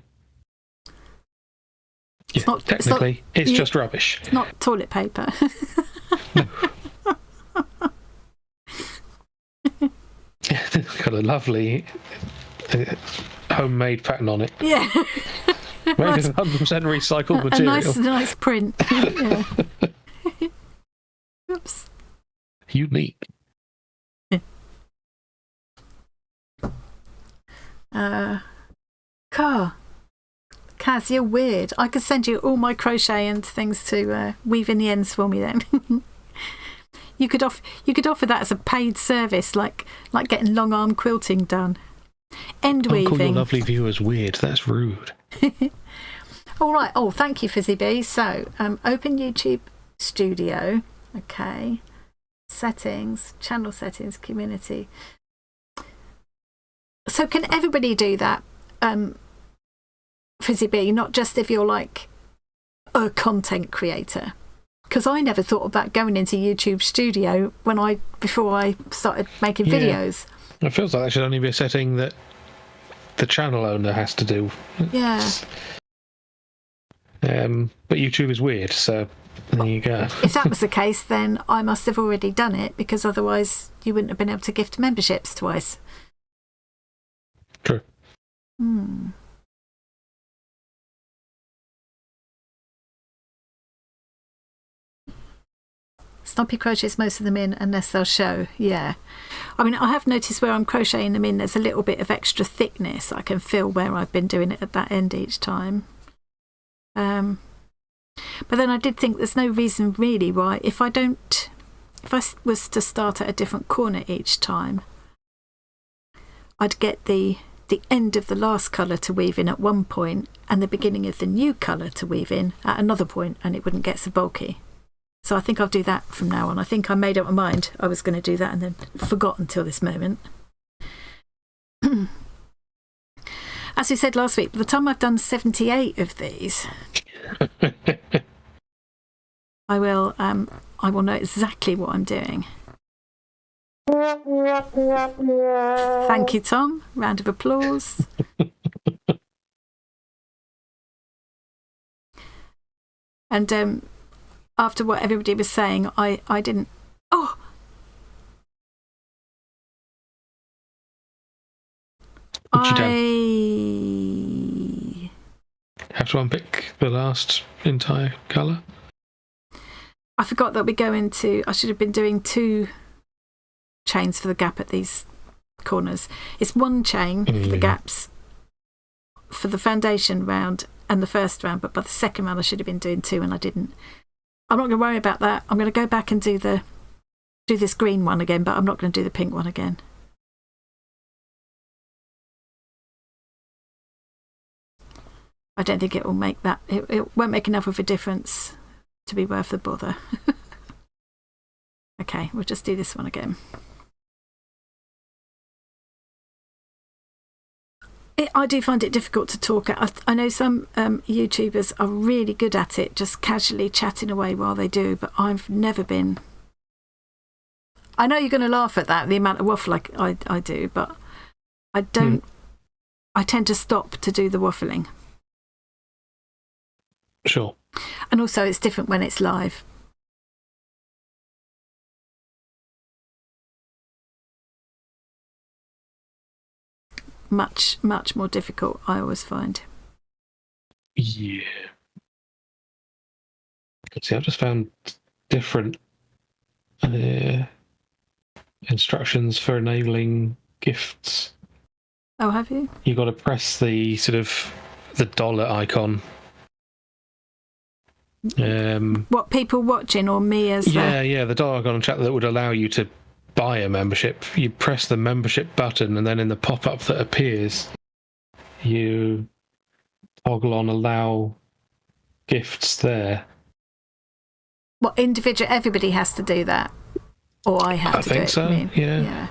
technically, it's just rubbish. It's not toilet paper. No. Got a lovely homemade pattern on it. Yeah. Made of 100% recycled material. A nice print. Yeah. Oops. Unique. Kaz, you're weird. I could send you all my crochet and things to weave in the ends for me then. You could offer that as a paid service, like getting long arm quilting done. End weaving. Don't call your lovely viewers weird. That's rude. All right. Oh, thank you, FrizzyBee. So, open YouTube Studio. Okay. Settings, channel settings, community. So, can everybody do that? FrizzyBee, not just if you're like a content creator. Because I never thought about going into YouTube Studio before I started making videos. It feels like that should only be a setting that the channel owner has to do. Yeah. But YouTube is weird, so there you go. If that was the case, then I must have already done it, because otherwise you wouldn't have been able to gift memberships twice. True. Snoppy crochets most of them in unless they'll show. Yeah. I mean, I have noticed where I'm crocheting them in, there's a little bit of extra thickness. I can feel where I've been doing it at that end each time. But then I did think there's no reason really why, if I was to start at a different corner each time, I'd get the end of the last colour to weave in at one point and the beginning of the new colour to weave in at another point, and it wouldn't get so bulky. So I think I'll do that from now on. I think I made up my mind I was going to do that and then forgot until this moment. As we said last week, by the time I've done 78 of these, I will know exactly what I'm doing. Thank you, Tom. Round of applause. And after what everybody was saying, I didn't... Oh! I have to unpick the last entire colour. I forgot that we go into... I should have been doing 2 chains for the gap at these corners. It's 1 chain for the gaps for the foundation round and the first round, but by the second round I should have been doing 2 and I didn't. I'm not going to worry about that. I'm going to go back and do the do this green one again, but I'm not going to do the pink one again. I don't think it will make that, it won't make enough of a difference to be worth the bother. Okay, we'll just do this one again. I do find it difficult to talk. I know some YouTubers are really good at it, just casually chatting away while they do, but I've never been. I know you're going to laugh at that, the amount of waffle I do, but I don't. I tend to stop to do the waffling. Sure. And also it's different when it's live. Much more difficult, I always find. Yeah. See, I've just found different instructions for enabling gifts. Oh, have you? You've got to press the sort of the dollar icon. What, people watching or me as the dollar icon on chat that would allow you to buy a membership. You press the membership button, and then in the pop-up that appears, you toggle on allow gifts there. What, individual? Everybody has to do that, or I have to do it? I think so. Yeah.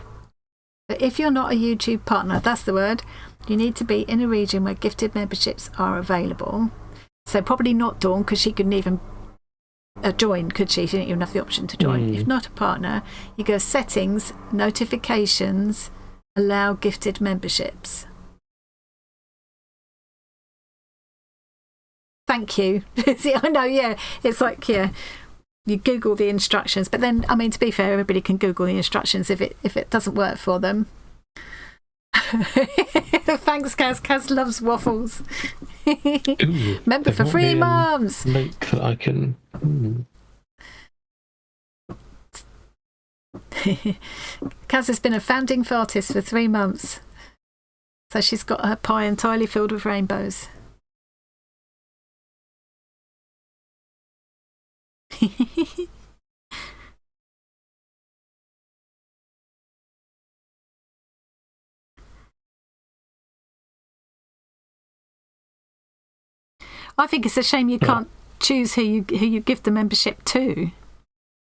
But if you're not a YouTube partner, that's the word. You need to be in a region where gifted memberships are available. So probably not Dawn, because she couldn't even join, could she? She didn't even have the option to join. If not a partner, you go settings, notifications, allow gifted memberships. Thank you. See, I know, yeah. It's like, yeah, you Google the instructions, but then, I mean, to be fair, everybody can Google the instructions if it doesn't work for them. Thanks, Kaz. Kaz loves waffles. Ooh, member for 3 months. Link that I can. Kaz has been a founding artist for 3 months, so she's got her pie entirely filled with rainbows. I think it's a shame you can't choose who you give the membership to,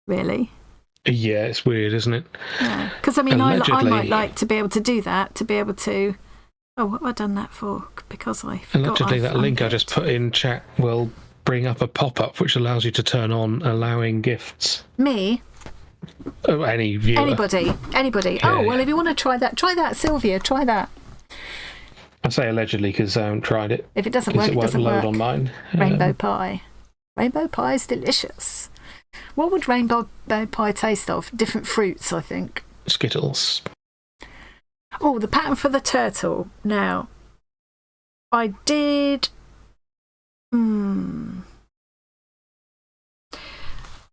really. Yeah, it's weird, isn't it? Yeah, because I mean, I might like to be able to do that, to be able to. Oh, what have I done that for? Because I forgot. Allegedly, that link I just put in chat will bring up a pop-up which allows you to turn on allowing gifts. Me? Oh, any viewer. Anybody. Yeah. Oh, well, if you want to try that, Sylvia, try that. I say allegedly because I haven't tried it. If it doesn't work, it doesn't load work. on mine. Rainbow pie. Rainbow pie is delicious. What would rainbow pie taste of? Different fruits, I think. Skittles. Oh, the pattern for the turtle. Now, I did.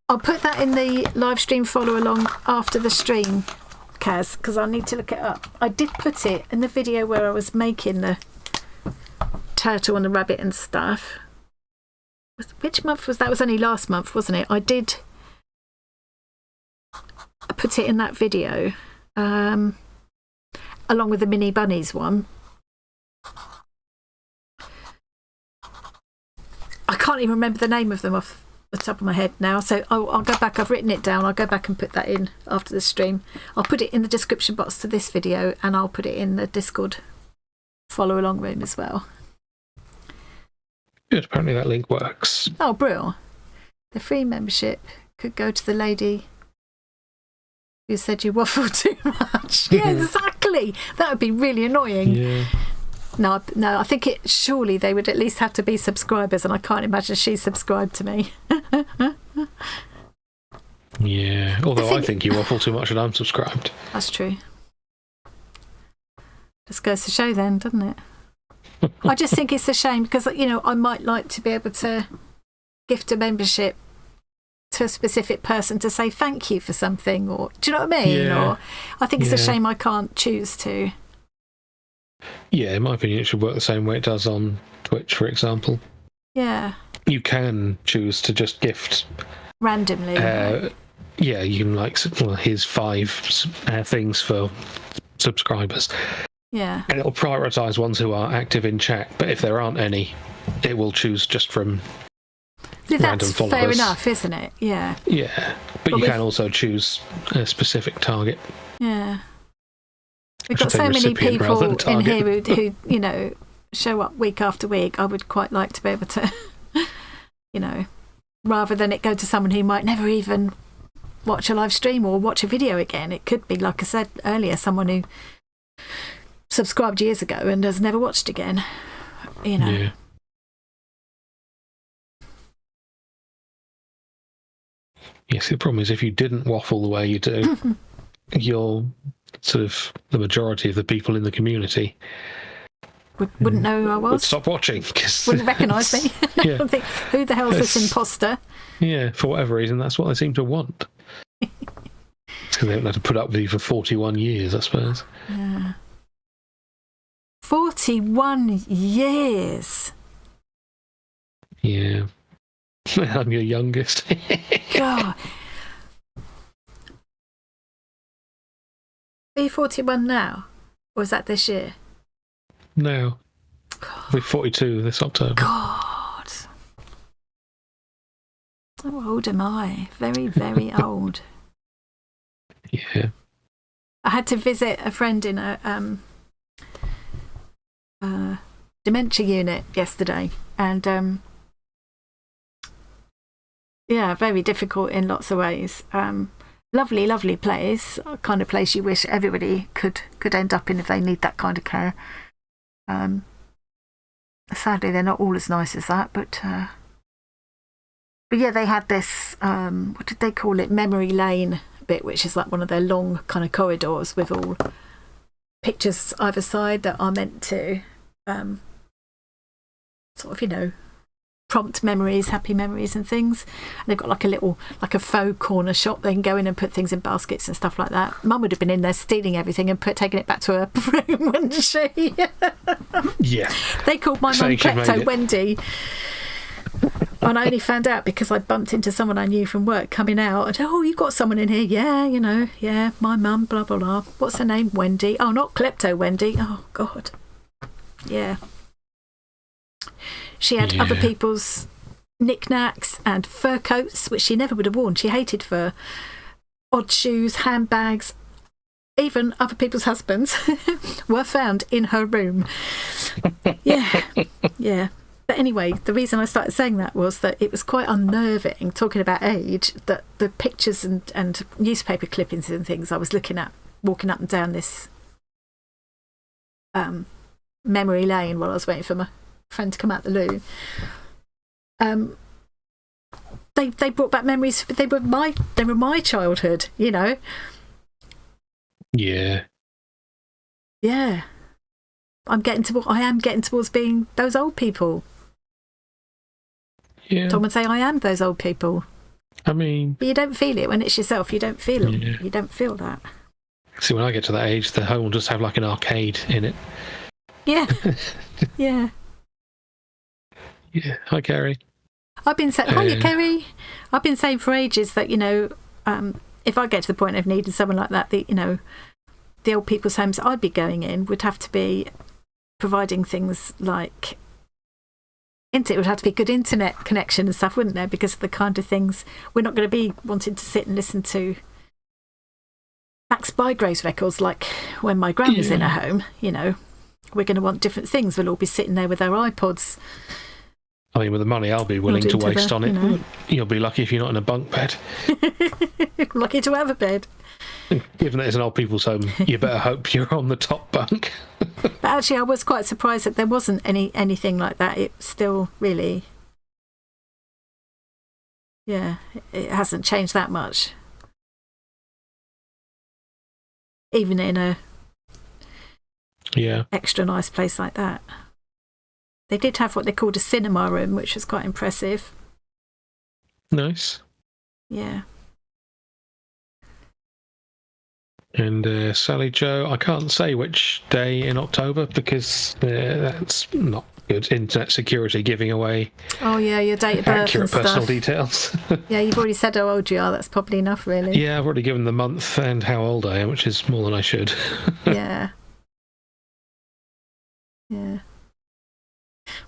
I'll put that in the live stream follow along after the stream, Kaz, because I need to look it up. I did put it in the video where I was making the turtle and the rabbit and stuff. Which month was that? It was only last month, wasn't it? I put it in that video, along with the mini bunnies one. I can't even remember the name of them off the top of my head now, so I'll go back. I've written it down. I'll go back and put that in after the stream. I'll put it in the description box to this video, and I'll put it in the Discord follow along room as well. Good, apparently that link works. Oh, brilliant. The free membership could go to the lady who said you waffle too much. Yeah, exactly. That would be really annoying. Yeah. No, I think surely they would at least have to be subscribers, and I can't imagine she's subscribed to me. Yeah, although I think you waffle too much and I'm subscribed. That's true. Just goes to show then, doesn't it? I just think it's a shame because, you know, I might like to be able to gift a membership to a specific person to say thank you for something, or do you know what I mean? Yeah. Or I think it's a shame I can't choose to. Yeah, in my opinion, it should work the same way it does on Twitch, for example. Yeah. You can choose to just gift randomly. yeah, you can like, well, here's 5 things for subscribers. Yeah. And it'll prioritise ones who are active in chat, but if there aren't any, it will choose just from random followers. Fair enough, isn't it? Yeah. Yeah, but you can also choose a specific target. Yeah. We've got so many people in here who, you know, show up week after week. I would quite like to be able to, you know, rather than it go to someone who might never even watch a live stream or watch a video again. It could be, like I said earlier, someone who subscribed years ago and has never watched again, you know. Yeah. Yes, the problem is if you didn't waffle the way you do, you're sort of the majority of the people in the community wouldn't know who I was. Would stop watching. Wouldn't recognise me. Yeah. Think, who the hell's this imposter? Yeah, for whatever reason, that's what they seem to want. It's because they haven't had to put up with you for 41 years, I suppose. Yeah. 41 years. Yeah. I'm your youngest. God. Are you 41 now? Or is that this year? No. We're 42 this October. God. How old am I? Very, very old. Yeah. I had to visit a friend in a dementia unit yesterday, and yeah, very difficult in lots of ways. Lovely, lovely place. Kind of place you wish everybody could end up in if they need that kind of care. Sadly, they're not all as nice as that, but yeah, they had this what did they call it? Memory lane bit, which is like one of their long kind of corridors with all pictures either side that are meant to sort of, you know, prompt memories, happy memories and things. And they've got like a little, like a faux corner shop. They can go in and put things in baskets and stuff like that. Mum would have been in there stealing everything and taking it back to her room, wouldn't she? Yeah. They called my mum Klepto Wendy. And I only found out because I bumped into someone I knew from work coming out. And, oh, you got someone in here? Yeah, you know, yeah, my mum, blah, blah, blah. What's her name? Wendy. Oh, not Klepto Wendy. Oh, God. Yeah. She had other people's knickknacks and fur coats, which she never would have worn. She hated fur. Odd shoes, handbags, even other people's husbands were found in her room. Yeah, yeah. But anyway, the reason I started saying that was that it was quite unnerving, talking about age, that the pictures and newspaper clippings and things I was looking at, walking up and down this memory lane while I was waiting for my friend to come out the loo. They brought back memories. They were my childhood, you know. Yeah. Yeah. I am getting towards being those old people. Yeah. Tom would say I am those old people. I mean, but you don't feel it when it's yourself. You don't feel it. Yeah. You don't feel that. See, when I get to that age, the home will just have like an arcade in it. Yeah. Yeah. Yeah. Hi, Kerry. I've been saying, hiya, Kerry. I've been saying for ages that, you know, if I get to the point of needing someone like that, you know, the old people's homes I'd be going in would have to be providing things like it would have to be good internet connection and stuff, wouldn't there? Because of the kind of things we're not going to be wanting to sit and listen to Max Bygraves records like when my gran was in her home. You know, we're going to want different things. We'll all be sitting there with our iPods. I mean, with the money I'll be willing to waste on it, you know. You'll be lucky if you're not in a bunk bed. Lucky to have a bed. Given that it's an old people's home, you better hope you're on the top bunk. But actually, I was quite surprised that there wasn't anything like that. It still really, yeah, it hasn't changed that much. Even in a extra nice place like that. They did have what they called a cinema room, which was quite impressive. Nice. Yeah. And Sally Joe, I can't say which day in October because that's not good. Internet security giving away Oh yeah, your date of birth accurate and stuff. personal details. Yeah, you've already said how old you are. That's probably enough, really. Yeah, I've already given the month and how old I am, which is more than I should. Yeah. Yeah.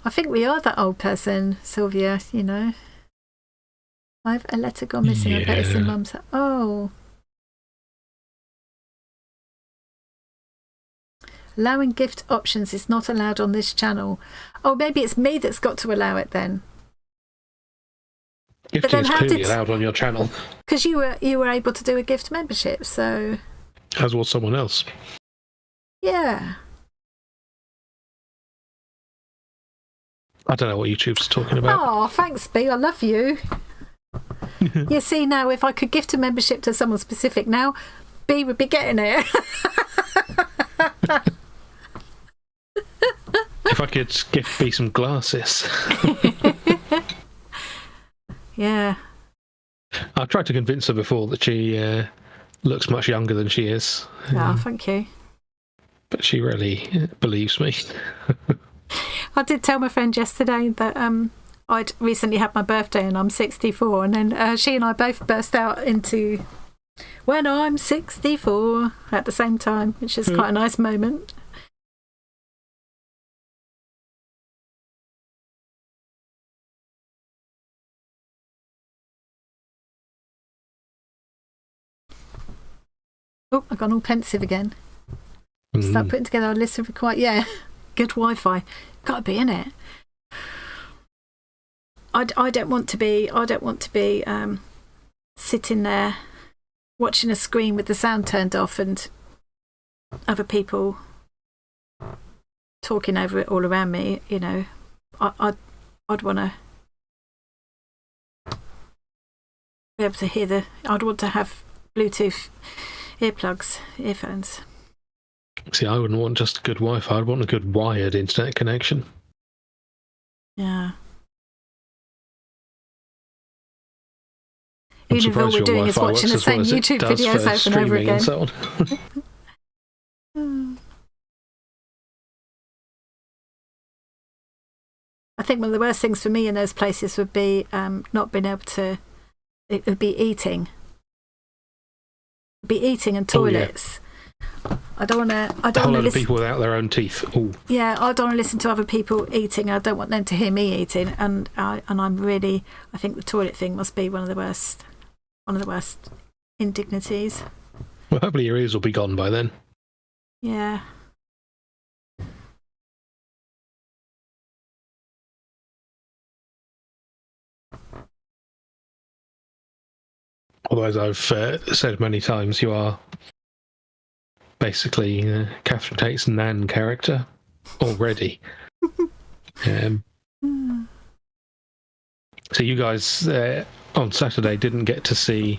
I think we are that old person, Sylvia, you know. I've a letter gone missing. I bet it's in Yeah. Mum's. Oh. Allowing gift options is not allowed on this channel. Oh, maybe it's me that's got to allow it then. Gifting then is how clearly did- allowed on your channel, Because you were able to do a gift membership, so as was someone else. yeah. I don't know what YouTube's talking about. Oh, thanks, B. I love you. You see, now if I could gift a membership to someone specific, now B would be getting it. If I could gift B some glasses. Yeah. I've tried to convince her before that she looks much younger than she is. Oh, thank you. But she really believes me. I did tell my friend yesterday that I'd recently had my birthday and I'm 64, and then she and I both burst out into "When I'm 64" at the same time, which is quite a nice moment. Oh, I've gone all pensive again. Start putting together a list of required. Yeah, good Wi-Fi. Got to be in it. I don't want to be sitting there watching a screen with the sound turned off and other people talking over it all around me. You know, I'd want to be able to hear I'd want to have Bluetooth earphones. See, I wouldn't want just good Wi-Fi. I'd want a good wired internet connection. Yeah. I'm Even if all surprised we're your doing is Wi-Fi watching the works as well same as it YouTube does videos for over and over streaming again. and so on. I think one of the worst things for me in those places would be not being able to. It would be eating. And toilets. I don't want to. I A don't whole want lot to of listen. people without their own teeth. Ooh. Yeah, I don't want to listen to other people eating. I don't want them to hear me eating. And I'm really. I think the toilet thing must be one of the worst. One of the worst indignities. Well, hopefully your ears will be gone by then. Yeah. Although, as I've said many times, you are basically Catherine Tate's Nan character already. So you guys on Saturday didn't get to see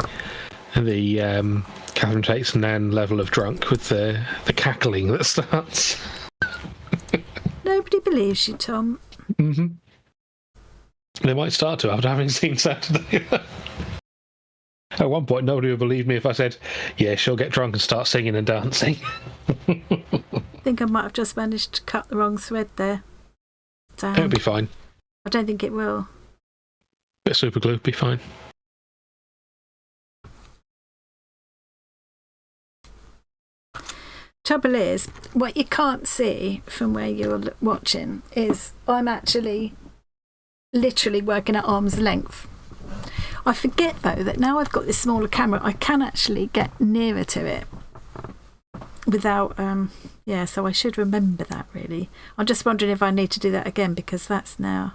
the Catherine Tate's Nan level of drunk with the cackling that starts. Nobody believes you, Tom. Mm-hmm. They might start to after having seen Saturday. At one point, nobody would believe me if I said, yeah, she'll get drunk and start singing and dancing. I think I might have just managed to cut the wrong thread there. It'll be fine. I don't think it will. Bit of super glue, be fine. Trouble is, what you can't see from where you're watching is I'm actually literally working at arm's length. I forget though that now I've got this smaller camera, I can actually get nearer to it without so I should remember that really. I'm just wondering if I need to do that again, because that's now.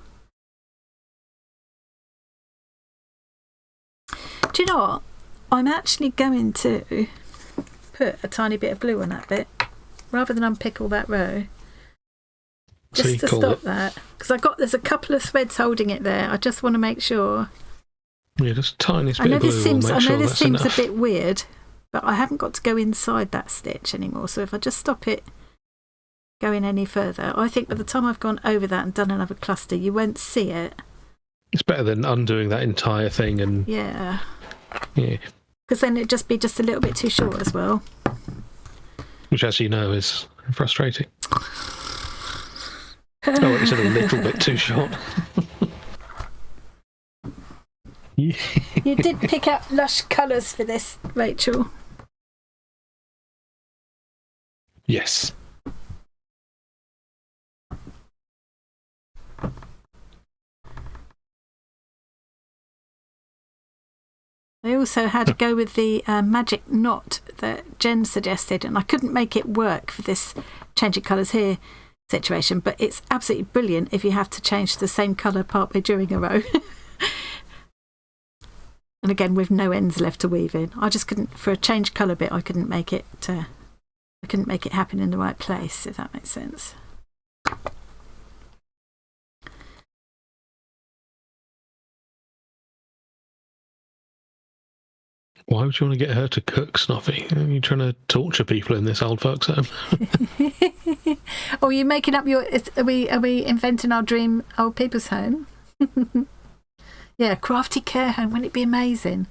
Do you know what? I'm actually going to put a tiny bit of glue on that bit rather than unpick all that row, just to stop that, because there's a couple of threads holding it there. I just want to make sure. Yeah, just tiniest bit I know of glue. this seems enough. a bit weird, but I haven't got to go inside that stitch anymore. So if I just stop it going any further, I think by the time I've gone over that and done another cluster, you won't see it. It's better than undoing that entire thing and Yeah. Yeah. Because then it'd just be just a little bit too short as well. Which, as you know, is frustrating. Oh, it's a little bit too short. You did pick out lush colours for this, Rachel. Yes. I also had to go with the magic knot that Jen suggested, and I couldn't make it work for this changing colours here situation, but it's absolutely brilliant if you have to change the same colour partway during a row. And again, with no ends left to weave in. I just couldn't, for a change colour bit, I couldn't make it happen in the right place, if that makes sense. Why would you want to get her to cook, Snuffy? Are you trying to torture people in this old folks' home? Or are you making up your... Are we inventing our dream old people's home? Yeah, crafty care home. Wouldn't it be amazing?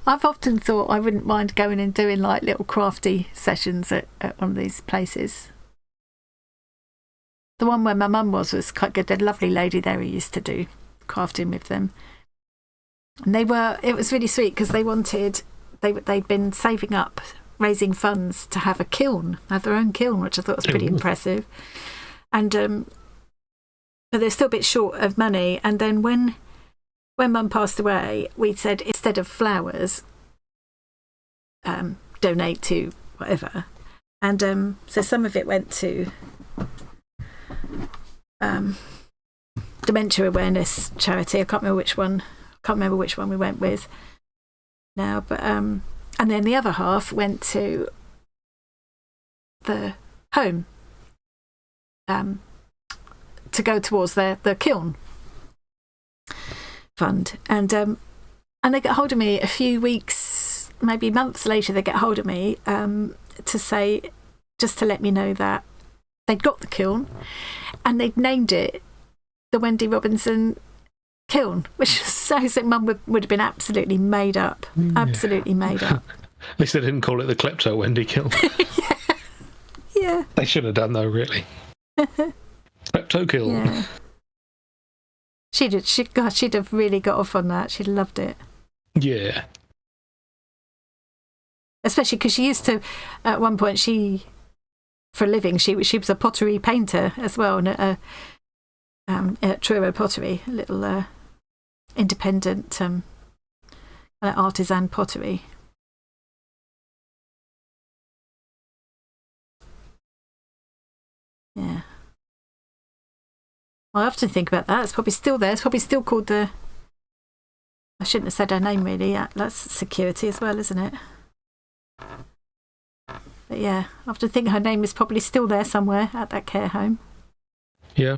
I've often thought I wouldn't mind going and doing like little crafty sessions at one of these places. The one where my mum was quite good. There's a lovely lady there who used to do crafting with them. And it was really sweet because they'd been saving up, raising funds to have a kiln, have their own kiln, which I thought was pretty impressive. And but they're still a bit short of money. And then when Mum passed away, we said instead of flowers, donate to whatever. And so some of it went to dementia awareness charity. I can't remember which one. We went with now, but and then the other half went to the home to go towards the kiln fund. And they get hold of me a few weeks, maybe months later. They get hold of me to say, just to let me know that they'd got the kiln and they'd named it the Wendy Robinson kiln, which is so Mum would have been absolutely made up. Absolutely made up. At least they didn't call it the Klepto Wendy kiln. Yeah. They should have done, though, really. Klepto kiln. Yeah. She'd have really got off on that. She'd have loved it. Yeah. Especially because she used to, at one point, for a living, she was a pottery painter as well, and at Truro Pottery, a little independent artisan pottery. Yeah. I often think about that. It's probably still there. It's probably still called I shouldn't have said her name really. Yeah, that's security as well, isn't it? But yeah, I often think her name is probably still there somewhere at that care home. Yeah.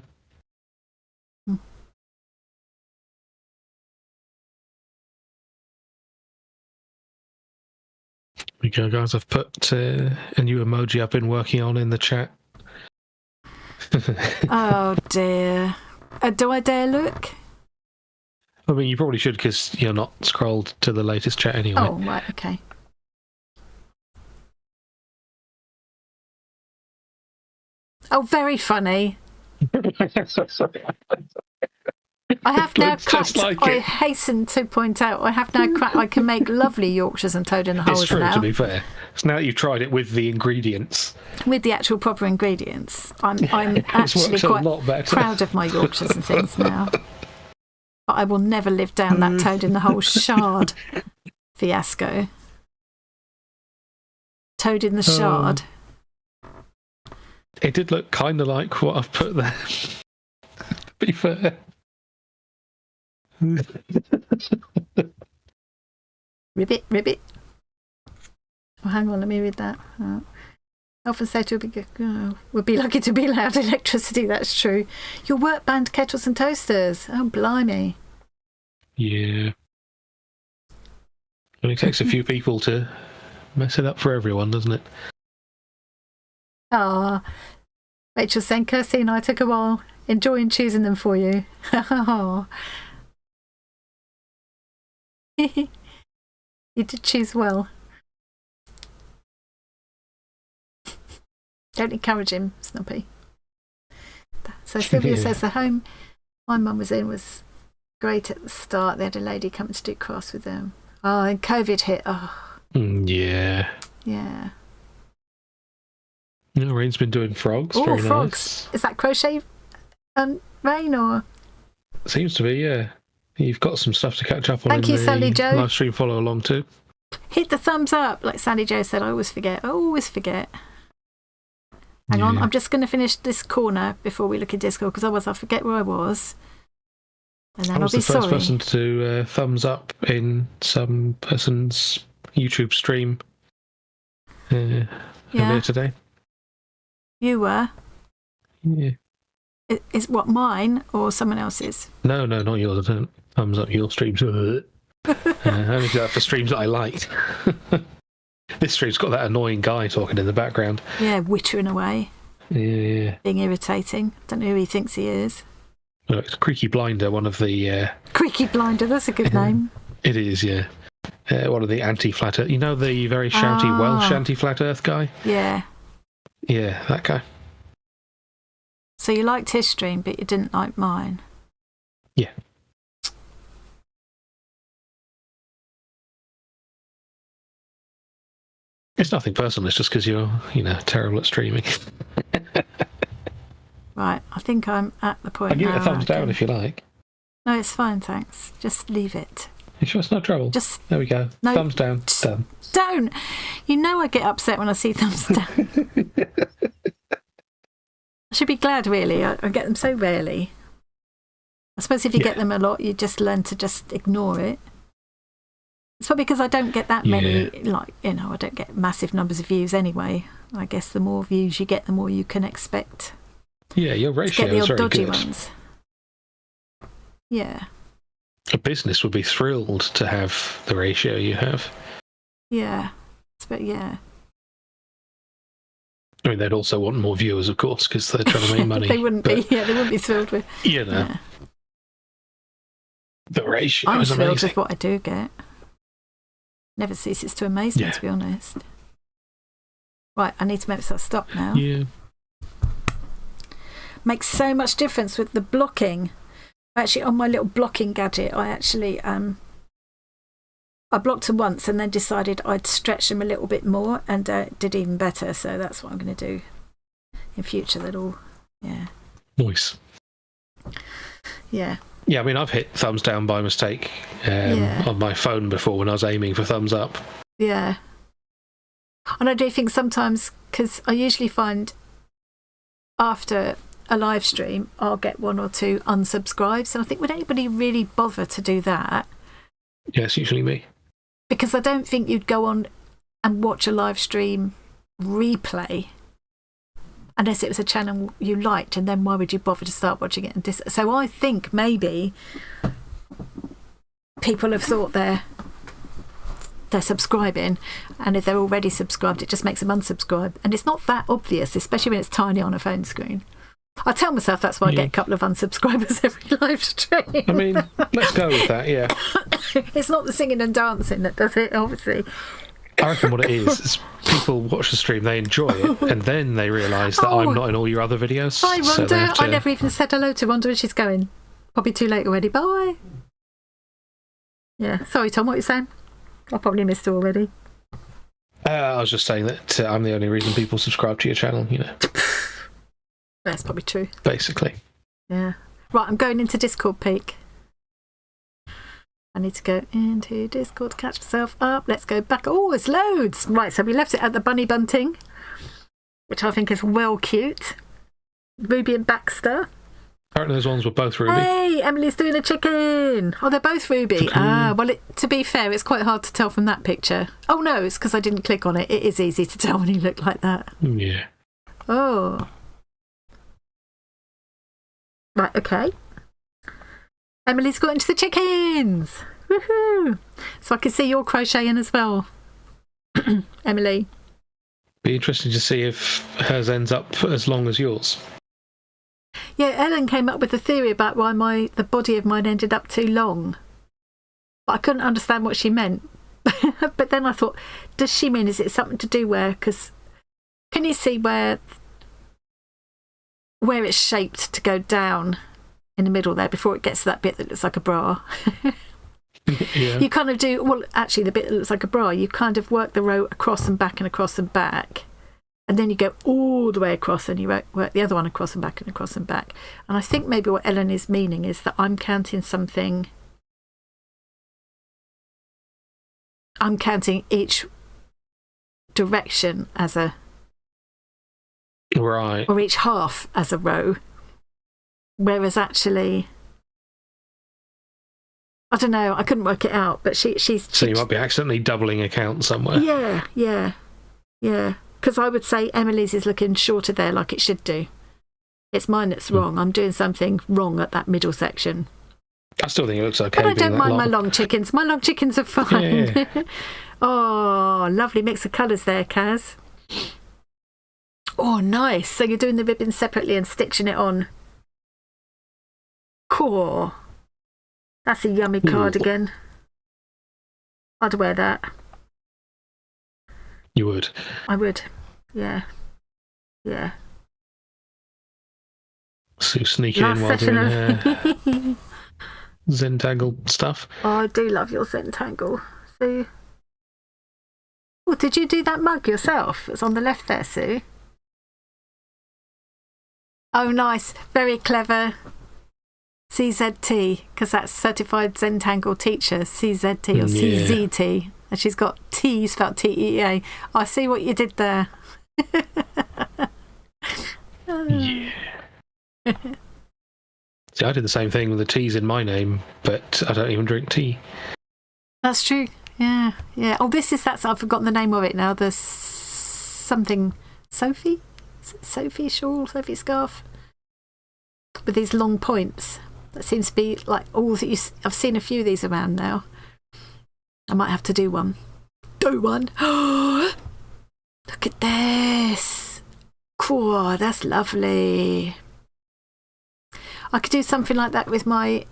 There we go, guys. I've put a new emoji I've been working on in the chat. Oh dear. Do I dare look? I mean, you probably should because you're not scrolled to the latest chat anyway. Oh, right, okay. Oh, very funny. I have now cracked. Like I hasten to point out, I have now cracked. I can make lovely Yorkshires and toad in the holes it's true, now. to be fair. So now you've tried it with the ingredients. With the actual proper ingredients, I'm actually quite proud of my Yorkshires and things now. But I will never live down that toad in the hole shard fiasco. Toad in the shard. It did look kind of like what I've put there. To be fair. Ribbit. Oh, hang on, let me read that. Oh. Often said would be lucky to be allowed electricity. That's true. Your work banned kettles and toasters. Oh, blimey. Yeah. Only takes a few people to mess it up for everyone, doesn't it? Ah, Rachel saying, Kirsty and I took a while enjoying choosing them for you. Oh. You did choose well. Don't encourage him, Snuppy. So Sylvia says the home my mum was in was great at the start. They had a lady coming to do crafts with them. Oh, and COVID hit. Oh. Yeah. Yeah. Rain's been doing frogs. Oh, very frogs. Nice. Is that crochet Rain or? Seems to be, yeah. You've got some stuff to catch up on. Thank you, Sally Jo. Live stream follow along too. Hit the thumbs up, like Sally Jo said. I always forget. Hang on, I'm just going to finish this corner before we look at Discord, because otherwise I'll forget where I was. And then I was I'll be the first sorry. person to thumbs up in some person's YouTube stream earlier today. You were? Yeah. Is what, mine or someone else's? No, not yours. I don't thumbs up your streams. I only do that for streams that I liked. This stream's got that annoying guy talking in the background. Yeah, wittering away. Yeah. Being irritating. Don't know who he thinks he is. Well, it's Creaky Blinder, one of the... Creaky Blinder, that's a good name. It is, yeah. One of the anti-flat Earth... You know the very shouty Welsh anti-flat Earth guy? Yeah. Yeah, that guy. So you liked his stream, but you didn't like mine? Yeah. It's nothing personal, it's just because you're, terrible at streaming. Right, I think I'm at the point I'll give now it a thumbs down if you like. No, it's fine, thanks. Just leave it. You sure it's no trouble? There we go. No, thumbs down. Done. Don't! You know I get upset when I see thumbs down. I should be glad, really. I get them so rarely. I suppose if you get them a lot, you just learn to just ignore it. It's probably because I don't get that many, I don't get massive numbers of views anyway. I guess the more views you get, the more you can expect. Yeah, your ratio to get the is old very dodgy good. ones. Yeah. A business would be thrilled to have the ratio you have. Yeah. But yeah. I mean, they'd also want more viewers, of course, because they're trying to make money. They wouldn't be thrilled with. The ratio I'm is thrilled amazing. with what I do get. Never ceases to amaze me, to be honest. Right, I need to make this stop now. Yeah. Makes so much difference with the blocking. Actually, on my little blocking gadget, I actually I blocked them once and then decided I'd stretch them a little bit more, and did even better. So that's what I'm going to do in future. Nice. Yeah. Yeah, I mean, I've hit thumbs down by mistake on my phone before when I was aiming for thumbs up. Yeah. And I do think sometimes, because I usually find after a live stream, I'll get 1 or 2 unsubscribes. And I think, would anybody really bother to do that? Yeah, it's usually me. Because I don't think you'd go on and watch a live stream replay unless it was a channel you liked, and then why would you bother to start watching it? So I think maybe people have thought they're subscribing, and if they're already subscribed, it just makes them unsubscribe. And it's not that obvious, especially when it's tiny on a phone screen. I tell myself that's why I get a couple of unsubscribers every live stream. I mean, let's go with that, yeah. It's not the singing and dancing that does it, obviously. I reckon what it is people watch the stream, they enjoy it, and then they realise that I'm not in all your other videos. Hi, Rhonda. So I never even said hello to Rhonda when she's going. Probably too late already. Bye. Yeah. Sorry, Tom, what are you saying? I probably missed her already. I was just saying that I'm the only reason people subscribe to your channel, That's probably true. Basically. Yeah. Right, I'm going into Discord peak. I need to go into Discord to catch myself up. Let's go back. Oh, it's loads. Right, so we left it at the bunny bunting, which I think is well cute. Ruby and Baxter. Apparently those ones were both Ruby. Hey, Emily's doing a chicken. Oh, they're both Ruby. Well, to be fair, it's quite hard to tell from that picture. Oh, no, it's because I didn't click on it. It is easy to tell when you look like that. Yeah. Oh. Right, okay. Emily's got into the chickens. Woohoo! So I can see you're crocheting as well, Emily. Be interesting to see if hers ends up as long as yours. Yeah, Ellen came up with a theory about why the body of mine ended up too long. But I couldn't understand what she meant. But then I thought, does she mean, is it something to do where, because can you see where where it's shaped to go down in the middle there before it gets to that bit that looks like a bra. Yeah. You kind of do, well, actually, the bit that looks like a bra, you kind of work the row across and back and across and back. And then you go all the way across and you work the other one across and back and across and back. And I think maybe what Ellen is meaning is that I'm counting each direction as a... Right. Or each half as a row. Whereas actually... I don't know, I couldn't work it out, but she's... So you might be accidentally doubling a count somewhere. Yeah. Because I would say Emily's is looking shorter there like it should do. It's mine that's wrong. I'm doing something wrong at that middle section. I still think it looks okay. But I don't mind my long chickens. My long chickens are fine. Yeah. Oh, lovely mix of colours there, Kaz. Oh, nice. So you're doing the ribbon separately and stitching it on. Cool. That's a yummy cardigan. I'd wear that. You would? I would. Yeah. So sneaking in while doing Zentangle stuff. Oh, I do love your Zentangle. Sue. Oh, did you do that mug yourself? It's on the left there, Sue. Oh, nice. Very clever. CZT, because that's Certified Zentangle Teacher, CZT or CZT. And she's got T spelled TEA. I see what you did there. Yeah. See, I did the same thing with the T's in my name, but I don't even drink tea. That's true. Yeah. Oh, that's I've forgotten the name of it now. The something Sophie? Is it Sophie shawl, Sophie scarf? With these long points. That seems to be like all that I've seen a few of these around now. I might have to do one. Look at this. Cool, that's lovely. I could do something like that with my...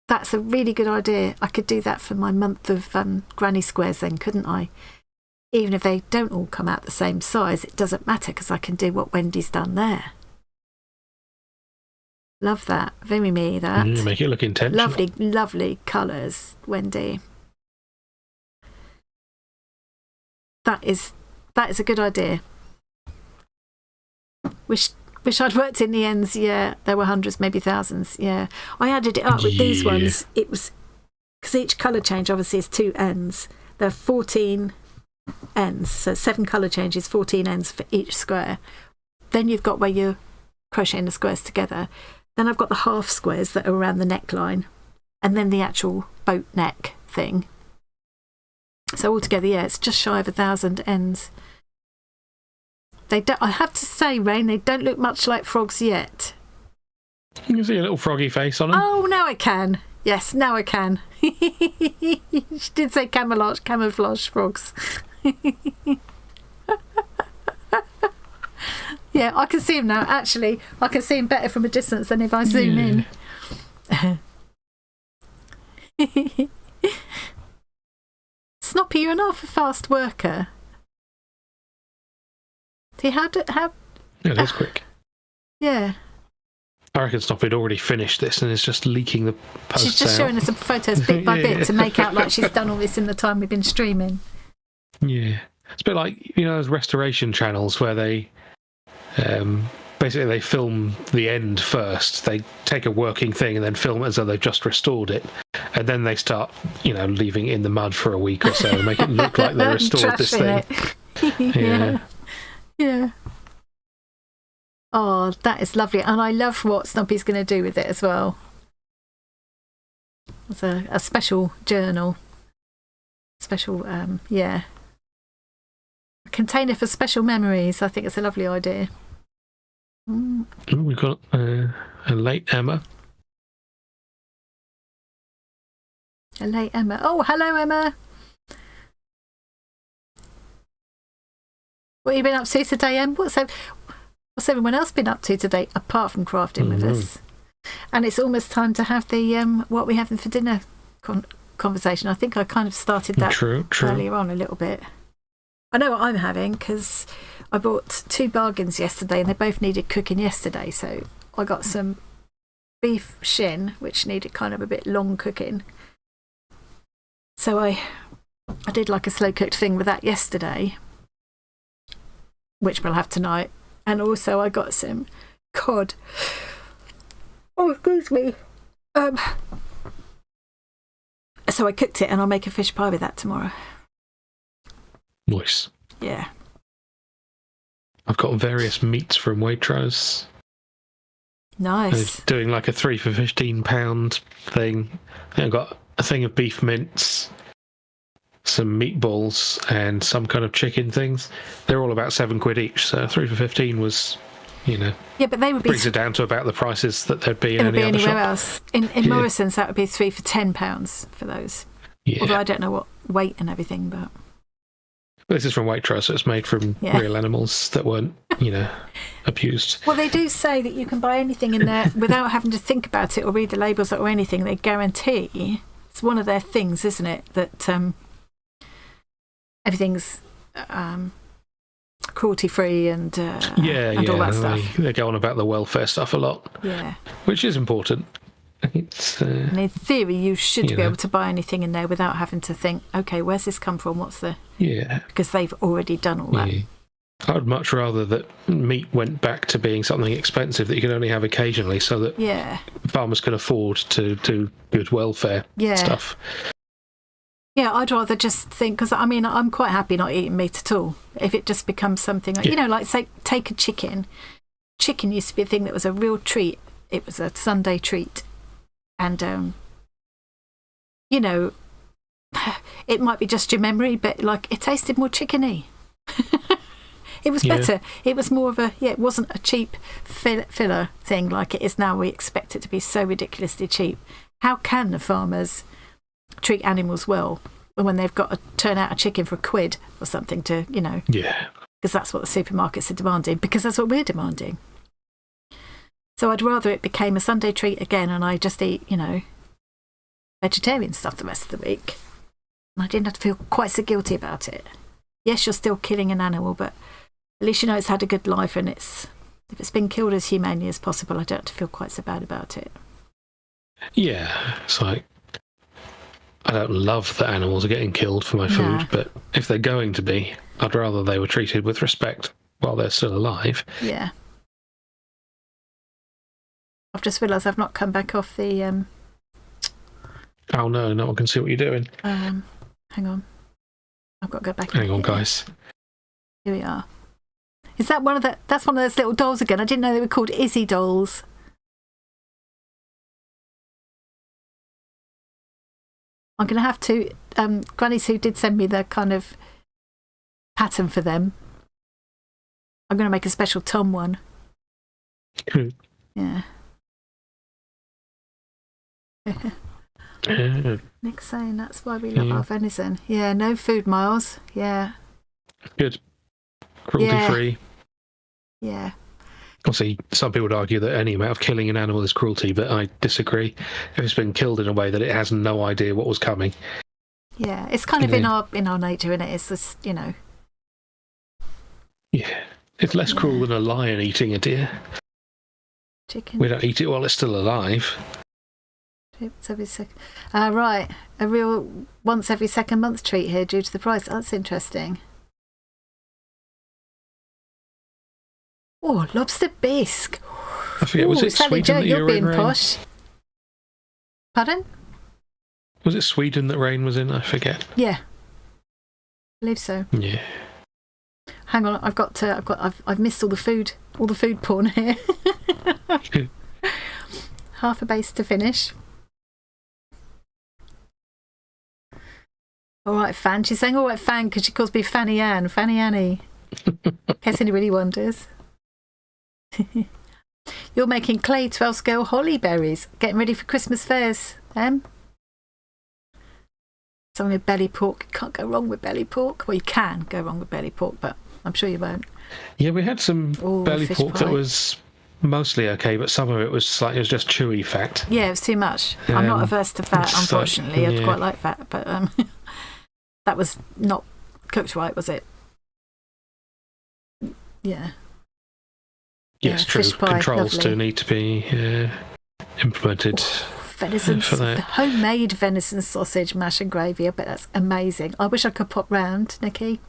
That's a really good idea. I could do that for my month of granny squares then, couldn't I? Even if they don't all come out the same size, it doesn't matter because I can do what Wendy's done there. Love that. Very me, that. Make it look intentional. Lovely colours, Wendy. That is a good idea. Wish I'd worked in the ends. Yeah, there were hundreds, maybe thousands. Yeah, I added it up with these ones. It was because each colour change obviously is 2 ends. There are 14 ends, so 7 colour changes, 14 ends for each square. Then you've got where you're crocheting the squares together. Then I've got the half squares that are around the neckline, and then the actual boat neck thing. So altogether, yeah, it's just shy of 1,000 ends. I have to say, Rain, they don't look much like frogs yet. You can see a little froggy face on them. Oh, now I can. Yes, now I can. She did say camouflage frogs. Yeah, I can see him now. Actually, I can see him better from a distance than if I zoom in. Snoppy, you're an awful fast worker. See, how... Yeah, that's quick. Yeah. I reckon Snoppy had already finished this and is just leaking the posts She's just out. showing us some photos bit by bit to make out like she's done all this in the time we've been streaming. Yeah. It's a bit like, those restoration channels where they... basically, they film the end first. They take a working thing and then film it as though they've just restored it. And then they start, leaving it in the mud for a week or so and make it look like they restored this thing. Yeah. Oh, that is lovely. And I love what Snoppy's going to do with it as well. It's a special journal. Special, A container for special memories. I think it's a lovely idea. Ooh, we've got a late Emma. A late Emma. Oh, hello, Emma. What have you been up to today, Em? What's everyone else been up to today, apart from crafting with us? And it's almost time to have the what we having for dinner conversation. I think I kind of started that True. earlier on a little bit. I know what I'm having because I bought 2 bargains yesterday and they both needed cooking yesterday. So I got some beef shin, which needed kind of a bit long cooking. So I did like a slow cooked thing with that yesterday, which we'll have tonight. And also I got some cod. Oh, excuse me. So I cooked it and I'll make a fish pie with that tomorrow. Nice. Yeah. I've got various meats from Waitrose. Nice. Doing like a 3 for £15 thing. I've got a thing of beef mince, some meatballs, and some kind of chicken things. They're all about £7 each, so 3 for 15 was, Yeah, but they would be... brings it down to about the prices that there'd be in any other shop. Anywhere else. In Morrison's, that would be 3 for £10 for those. Yeah. Although I don't know what weight and everything, but... This is from Waitrose, so it's made from real animals that weren't, abused. Well, they do say that you can buy anything in there without having to think about it or read the labels or anything. They guarantee, it's one of their things, isn't it, that everything's cruelty-free and all that stuff. They go on about the welfare stuff a lot. Yeah. Which is important. It's, and in theory, you should be able to buy anything in there without having to think, okay, where's this come from? What's the... Yeah. Because they've already done all that. Yeah. I would much rather that meat went back to being something expensive that you can only have occasionally so that farmers can afford to do good welfare stuff. Yeah, I'd rather just think, because I'm quite happy not eating meat at all. If it just becomes something like, like say, take a chicken. Chicken used to be a thing that was a real treat. It was a Sunday treat. And, it might be just your memory, but like it tasted more chickeny. It was better. It was more of it wasn't a cheap filler thing like it is now. We expect it to be so ridiculously cheap. How can the farmers treat animals well when they've got to turn out a chicken for £1 or something to, Yeah. Because that's what the supermarkets are demanding, because that's what we're demanding. So I'd rather it became a Sunday treat again and I just eat, vegetarian stuff the rest of the week. And I didn't have to feel quite so guilty about it. Yes, you're still killing an animal, but at least you know it's had a good life and if it's been killed as humanely as possible, I don't have to feel quite so bad about it. Yeah, it's like, I don't love that animals are getting killed for my food, but if they're going to be, I'd rather they were treated with respect while they're still alive. Yeah. I've just realised I've not come back off the... Oh no, no one can see what you're doing. Hang on. I've got to go back. Hang on, guys. Here we are. Is that that's one of those little dolls again? I didn't know they were called Izzy dolls. I'm going to have to... Granny Sue did send me the kind of pattern for them. I'm going to make a special Tom one. Yeah. Nick's saying that's why we love our venison. Yeah, no food, Miles. Yeah. Good. Cruelty-free. Yeah. Obviously, some people would argue that any amount of killing an animal is cruelty, but I disagree. If it's been killed in a way that it has no idea what was coming. Yeah, it's kind of in our nature, isn't it? It's just, Yeah. It's less cruel than a lion eating a deer. Chicken. We don't eat it while it's still alive. It's every second. Right. A real once every second month treat here due to the price. That's interesting. Oh, lobster bisque. I forget, was it Sally Sweden Joe, that you're you were being in, Rain? posh. Pardon? Was it Sweden that Rain was in? I forget. Yeah. I believe so. Yeah. Hang on, I've missed all the food porn here. Half a base to finish. All right, Fan. She's saying all right, Fan, because she calls me Fanny Ann, Fanny Annie. In case anybody wonders. You're making clay 12 scale holly berries, getting ready for Christmas fairs, Something with belly pork. You can't go wrong with belly pork. Well, you can go wrong with belly pork, but I'm sure you won't. Yeah, we had some belly pork that was mostly okay, but some of it was just chewy fat. Yeah, it was too much. I'm not averse to fat, unfortunately. I'd quite like fat, but that was not cooked right, was it? Yeah. Yes, true. Fish pie, Controls lovely. do need to be implemented Venison, for that. homemade venison sausage, mash and gravy. I bet that's amazing. I wish I could pop round, Nikki.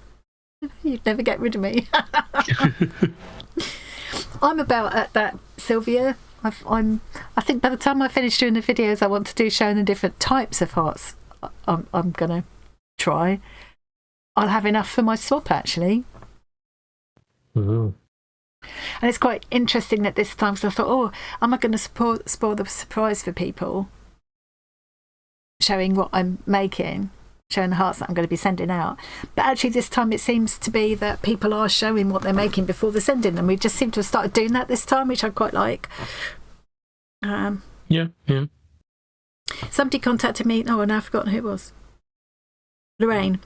You'd never get rid of me. I'm about at that, Sylvia. I think by the time I finish doing the videos I want to do showing the different types of hearts I'm going to try, I'll have enough for my swap, actually. Ooh. And it's quite interesting that this time, because I thought, oh, am I going to spoil the surprise for people, showing what I'm making, showing the hearts that I'm going to be sending out. But actually this time it seems to be that people are showing what they're making before they're sending them. We just seem to have started doing that this time, which I quite like. Yeah. Somebody contacted me. Oh, and I've forgotten who it was. Lorraine.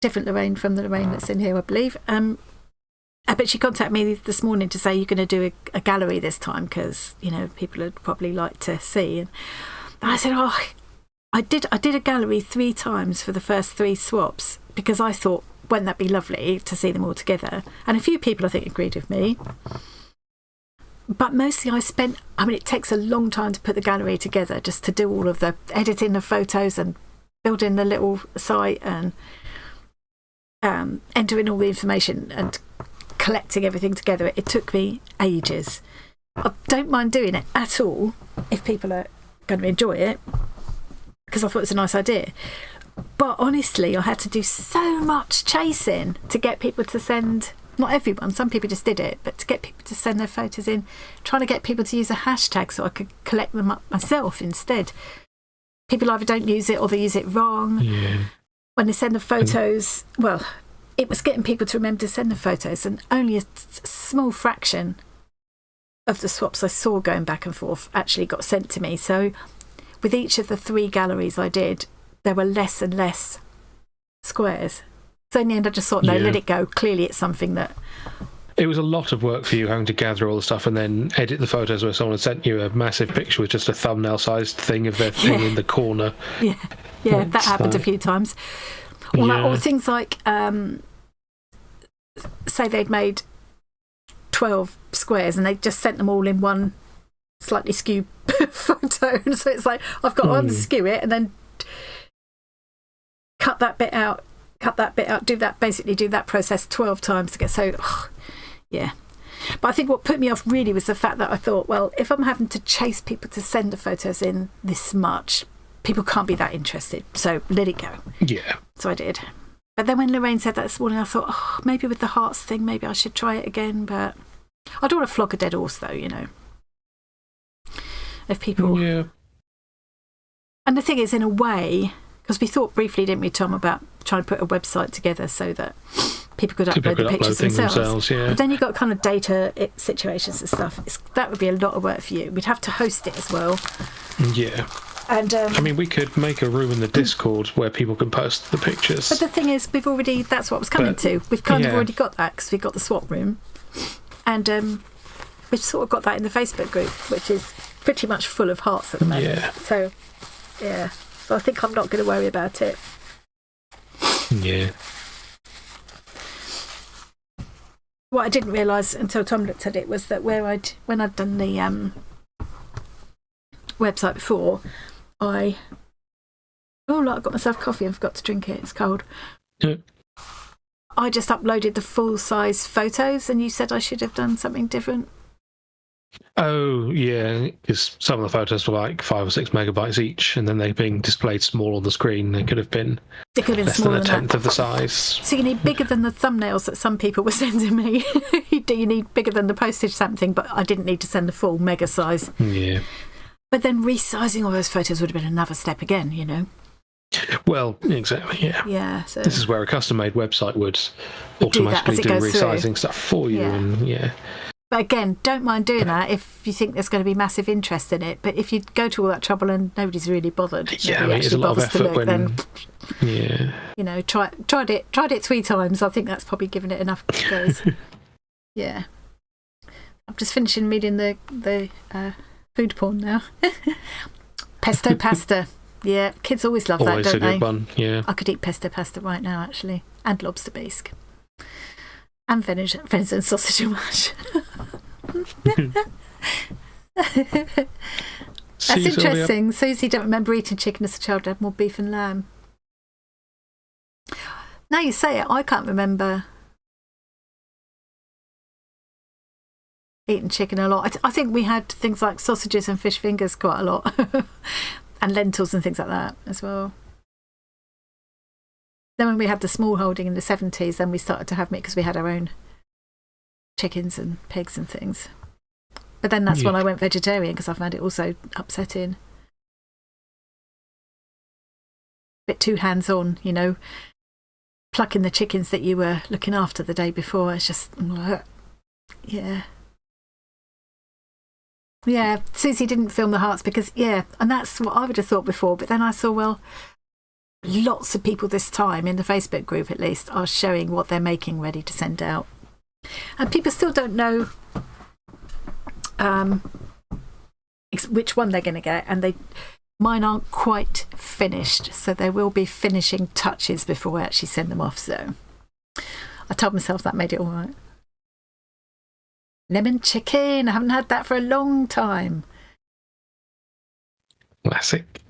Different Lorraine from the Lorraine that's in here, I believe. But she contacted me this morning to say you're going to do a gallery this time because, you know, people would probably like to see. And I said, oh, I did a gallery 3 times for the first 3 swaps because I thought, wouldn't that be lovely to see them all together? And a few people, I think, agreed with me. But mostly it takes a long time to put the gallery together, just to do all of the editing of photos and building the little site and entering all the information and collecting everything together. It took me ages. I don't mind doing it at all if people are going to enjoy it, because I thought it was a nice idea. But honestly, I had to do so much chasing to get people to send, not everyone, some people just did it, but to get people to send their photos in, trying to get people to use a hashtag so I could collect them up myself instead. People either don't use it or they use it wrong. Yeah. When they send the photos, well, it was getting people to remember to send the photos, and only a small fraction of the swaps I saw going back and forth actually got sent to me. So with each of the 3 galleries I did, there were less and less squares. So in the end I just thought, no, let it go. Clearly it's something that... It was a lot of work for you having to gather all the stuff and then edit the photos where someone had sent you a massive picture with just a thumbnail-sized thing of their thing in the corner. Yeah, that happened a few times. Or things like, say they'd made 12 squares and they just sent them all in one slightly skewed photo. And so it's like, I've got to unskew it and then cut that bit out, do that process 12 times to get so... yeah. But I think what put me off really was the fact that I thought, well, if I'm having to chase people to send the photos in this much, people can't be that interested. So let it go. Yeah. So I did. But then when Lorraine said that this morning, I thought, oh, maybe with the hearts thing, maybe I should try it again. But I don't want to flog a dead horse, though, you know. If people... Yeah. And the thing is, in a way, because we thought briefly, didn't we, Tom, about trying to put a website together so that people could upload the pictures themselves. Yeah. But then you've got kind of data situations and stuff. That would be a lot of work for you. We'd have to host it as well. Yeah. And I mean, we could make a room in the Discord where people can post the pictures. But the thing is, that's what I was coming to. We've kind of already got that because we've got the swap room. And we've sort of got that in the Facebook group, which is pretty much full of hearts at the moment. Yeah. So, yeah. So I think I'm not going to worry about it. Yeah. What I didn't realise until Tom looked at it was that when I'd done the website before, I got myself coffee and forgot to drink it. It's cold. Yeah. I just uploaded the full size photos, and you said I should have done something different. Oh, yeah, because some of the photos were like 5 or 6 megabytes each, and then they're being displayed small on the screen. They could have been less than a tenth of the size. So you need bigger than the thumbnails that some people were sending me. You need bigger than the postage stamp thing, but I didn't need to send the full mega size. Yeah. But then resizing all those photos would have been another step again, you know? Well, exactly, yeah. Yeah. So this is where a custom-made website would automatically do resizing stuff for you. Yeah. And But again, don't mind doing that if you think there's going to be massive interest in it. But if you go to all that trouble and nobody's really bothered, yeah, I mean, it's a lot of effort then, yeah, you know, tried it 3 times. I think that's probably given it enough goes. Yeah, I'm just finishing reading the food porn now. Pesto pasta. Yeah, kids always love that, don't they? Always a good one. Yeah, I could eat pesto pasta right now, actually, and lobster bisque. And venison sausage and mash. That's interesting. Susie don't remember eating chicken as a child, had more beef and lamb. Now you say it, I can't remember eating chicken a lot. I think we had things like sausages and fish fingers quite a lot. And lentils and things like that as well. Then when we had the small holding in the 70s, then we started to have meat because we had our own chickens and pigs and things. But then that's when I went vegetarian because I found it also upsetting. Bit too hands-on, you know, plucking the chickens that you were looking after the day before. It's just, yeah. Yeah, Susie didn't film the hearts because, and that's what I would have thought before. But then I saw, well, lots of people this time, in the Facebook group at least, are showing what they're making ready to send out. And people still don't know which one they're going to get. And mine aren't quite finished. So there will be finishing touches before I actually send them off. So I told myself that made it all right. Lemon chicken. I haven't had that for a long time. Classic.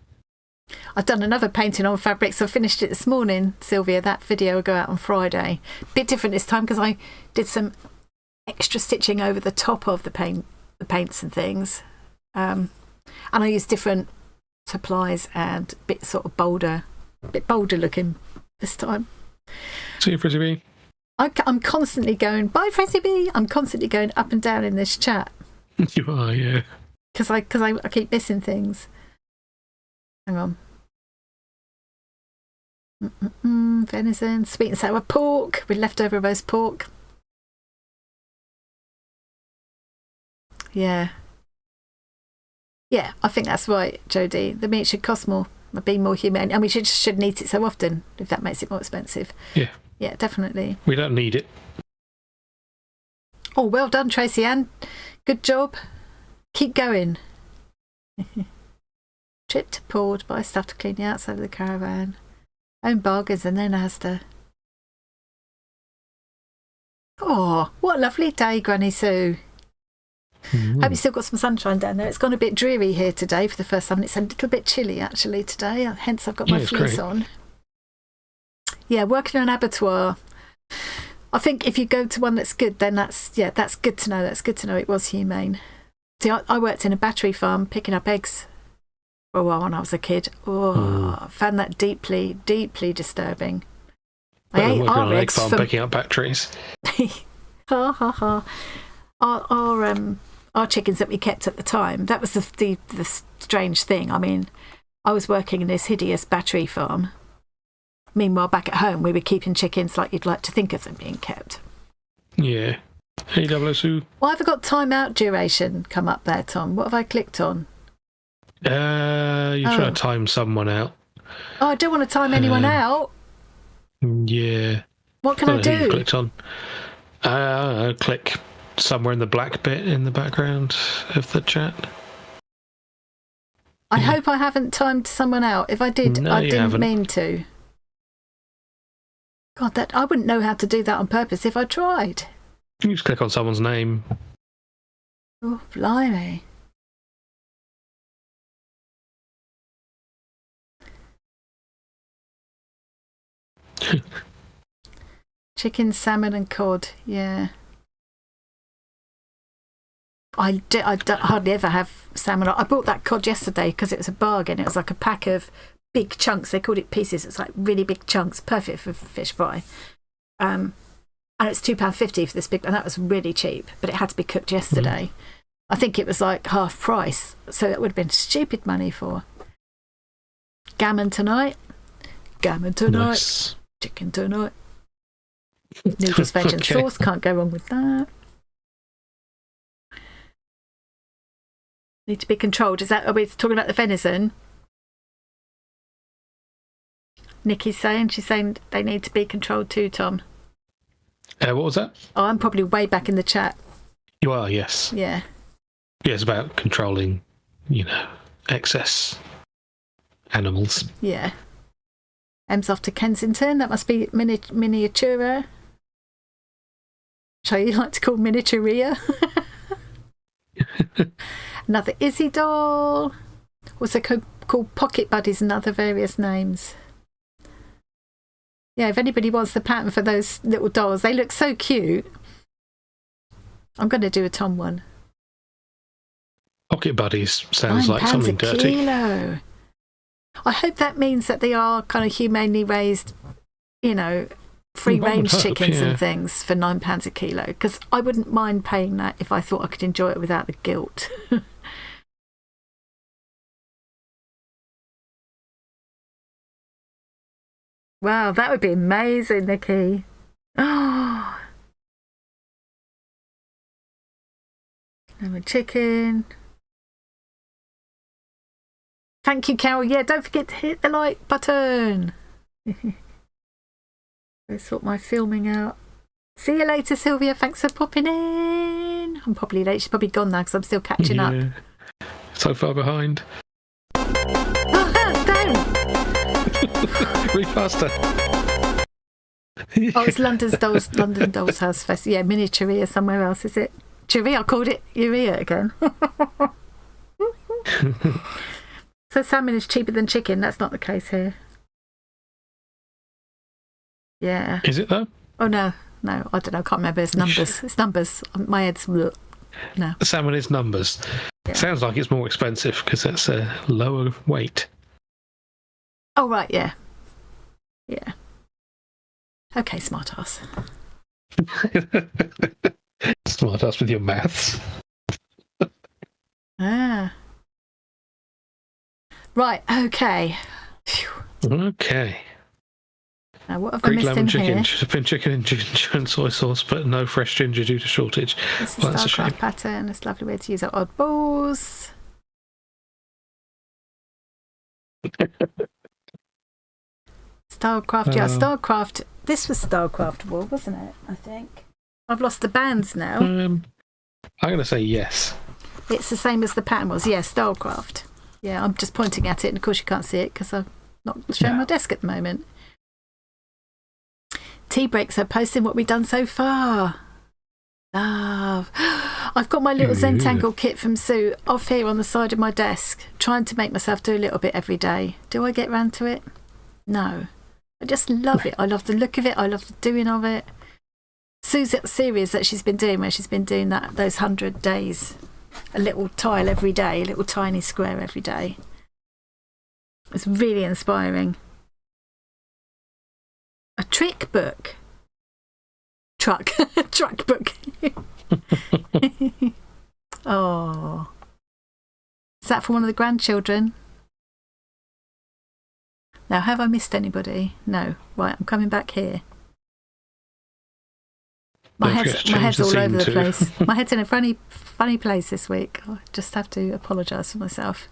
I've done another painting on fabrics. I finished it this morning, Sylvia. That video will go out on Friday. Bit different this time because I did some extra stitching over the top of the paints and things. And I used different supplies and a bit bolder looking this time. See you, FrizzyBee. I'm constantly going, bye FrizzyBee. I'm constantly going up and down in this chat. You are, yeah. Because I keep missing things. Hang on. Venison, sweet and sour pork with leftover roast pork. Yeah. Yeah, I think that's right, Jodie. The meat should cost more, be more humane, and we shouldn't eat it so often if that makes it more expensive. Yeah. Yeah, definitely. We don't need it. Oh, well done, Tracy Ann. Good job. Keep going. Trip to Port, buy stuff to clean the outside of the caravan. Own bargains and then Asda. Oh, what a lovely day, Granny Sue. Hope you still got some sunshine down there. It's gone a bit dreary here today for the first time. It's a little bit chilly actually today, hence I've got my fleece on. Yeah, working on an abattoir. I think if you go to one that's good, then that's good to know. That's good to know it was humane. See, I worked in a battery farm picking up eggs for a while when I was a kid. I found that deeply, deeply disturbing. I ate our on an egg eggs farm picking up batteries. Ha ha ha. Our chickens that we kept at the time, that was the strange thing. I mean, I was working in this hideous battery farm. Meanwhile, back at home, we were keeping chickens like you'd like to think of them being kept. Yeah. Hey, Double Sue. Why have I got timeout duration come up there, Tom? What have I clicked on? You're trying to time someone out. Oh, I don't want to time anyone out. Yeah. What can I do? You clicked on. Click somewhere in the black bit in the background of the chat. I hope I haven't timed someone out. If I did, No, I you didn't haven't. mean to. God, I wouldn't know how to do that on purpose if I tried. You just click on someone's name. Oh, blimey. Chicken, salmon and cod, yeah. I hardly ever have salmon. I bought that cod yesterday because it was a bargain. It was like a pack of big chunks. They called it pieces. It's like really big chunks, perfect for fish fry. And it's £2.50 for this big, and that was really cheap. But it had to be cooked yesterday. I think it was like half price, so that would have been stupid money for gammon tonight. Nice. Chicken tonight. Noodles, veg and sauce. Can't go wrong with that. Need to be controlled. Are we talking about the venison? Nikki's saying, she's saying they need to be controlled too, Tom. What was that? Oh, I'm probably way back in the chat. You are, yes. Yeah. Yeah, it's about controlling, excess animals. Yeah. M's off to Kensington. That must be miniatura. which I like to call Miniaturia. Another Izzy doll. Also called Pocket Buddies and other various names. Yeah, if anybody wants the pattern for those little dolls, they look so cute. I'm going to do a Tom one. Pocket Buddies sounds like something dirty. Kilo. I hope that means that they are kind of humanely raised, you know, free-range chickens and things for £9 a kilo. Because I wouldn't mind paying that if I thought I could enjoy it without the guilt. Wow, that would be amazing, Nikki. Oh, and a chicken. Thank you, Carol. Yeah, don't forget to hit the like button. Let's sort my filming out. See you later, Sylvia. Thanks for popping in. I'm probably late. She's probably gone now because I'm still catching up. So far behind. Oh, don't. Read faster. Oh, it's London Dolls House Fest. Yeah, Miniaturia somewhere else, is it? Cheeria, I called it Urea again. So salmon is cheaper than chicken. That's not the case here. Yeah. Is it though? Oh, no, I don't know. I can't remember. It's numbers. It's numbers. My head's... No. Salmon is numbers. Yeah. Sounds like it's more expensive because it's a lower weight. Oh, right, yeah. Yeah. Okay, smart ass. Smart ass with your maths. Right, okay. Phew. Okay. Now, what have Greek I missed in chicken. here? Should have been chicken and ginger and soy sauce, but no fresh ginger due to shortage. This is that's a shame. Starcraft pattern. It's a lovely way to use our odd balls. Starcraft, yeah, Starcraft. This was Starcraft wool, wasn't it? I think. I've lost the bands now. I'm going to say yes. It's the same as the pattern was. Yeah, Starcraft. Yeah, I'm just pointing at it, and of course you can't see it because I'm not showing my desk at the moment. Tea breaks are posting what we've done so far. Love. I've got my little Zentangle kit from Sue off here on the side of my desk, trying to make myself do a little bit every day. Do I get round to it? No. I just love it. I love the look of it. I love the doing of it. Sue's series that she's been doing, where she's been doing those 100 days, a little tile every day, a little tiny square every day. It's really inspiring. A trick book. Truck book. Oh, is that for one of the grandchildren? Now, have I missed anybody? No. Right, I'm coming back here. My head's all over the place. My head's in a funny place this week. I just have to apologise for myself.